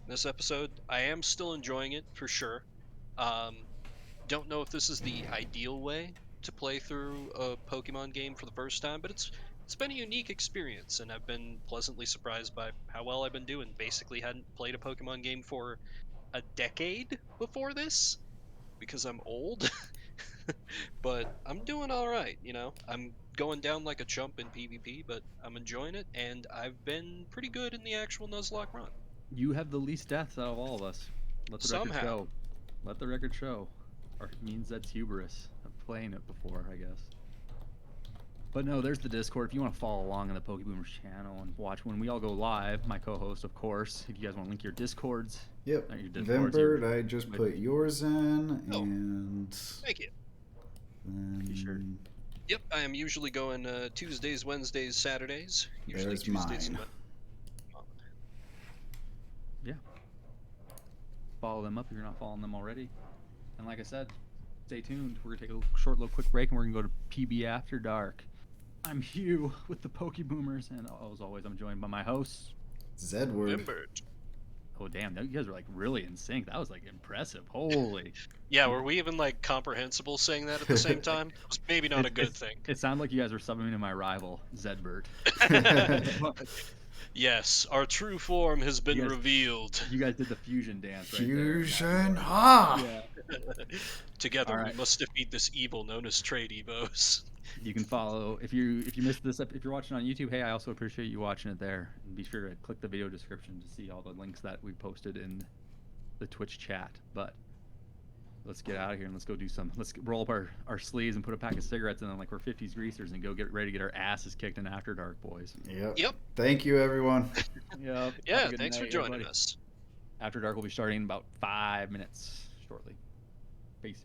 this episode. I am still enjoying it, for sure. Don't know if this is the ideal way to play through a Pokemon game for the first time, but it's been a unique experience, and I've been pleasantly surprised by how well I've been doing. Basically hadn't played a Pokemon game for a decade before this, because I'm old. But I'm doing alright, you know? I'm going down like a chump in PvP, but I'm enjoying it, and I've been pretty good in the actual Nuzlocke run. You have the least deaths out of all of us. Let the record show. Let the record show. Or it means that's hubris of playing it before, I guess. But no, there's the Discord. If you want to follow along in the Pokeboomers channel and watch when we all go live, my co-host, of course, if you guys want to link your Discords. Yep. Vimbert, I just put yours in, and... Thank you. Sure. Yep, I am usually going Tuesdays, Wednesdays, Saturdays. Usually There's Tuesdays. mine. Yeah. Follow them up if you're not following them already. And like I said, stay tuned. We're going to take a short, quick break, and we're going to go to PB After Dark. I'm Hugh with the Pokeboomers, and as always, I'm joined by my hosts. Zedward. Vimbert. Oh, damn. You guys are, like, really in sync. That was, like, impressive. Holy. Yeah, were we even, like, comprehensible saying that at the same time? It was maybe not a good thing. It sounded like you guys were subbing to my rival, Zedbert. Yes, our true form has been revealed. You guys did the fusion dance right Fusion, ha! Yeah. Together, we must defeat this evil known as Trade Evos. You can follow if you missed this. If you're watching on YouTube, hey, I also appreciate you watching it there. And be sure to click the video description to see all the links that we posted in the Twitch chat. But let's get out of here and let's go do some. Let's roll up our sleeves and put a pack of cigarettes in them like we're 50s greasers and go get ready to get our asses kicked in After Dark, boys. Yep. Thank you, everyone. Yep. Yeah, thanks for joining us. After Dark will be starting in about 5 minutes shortly. Peace.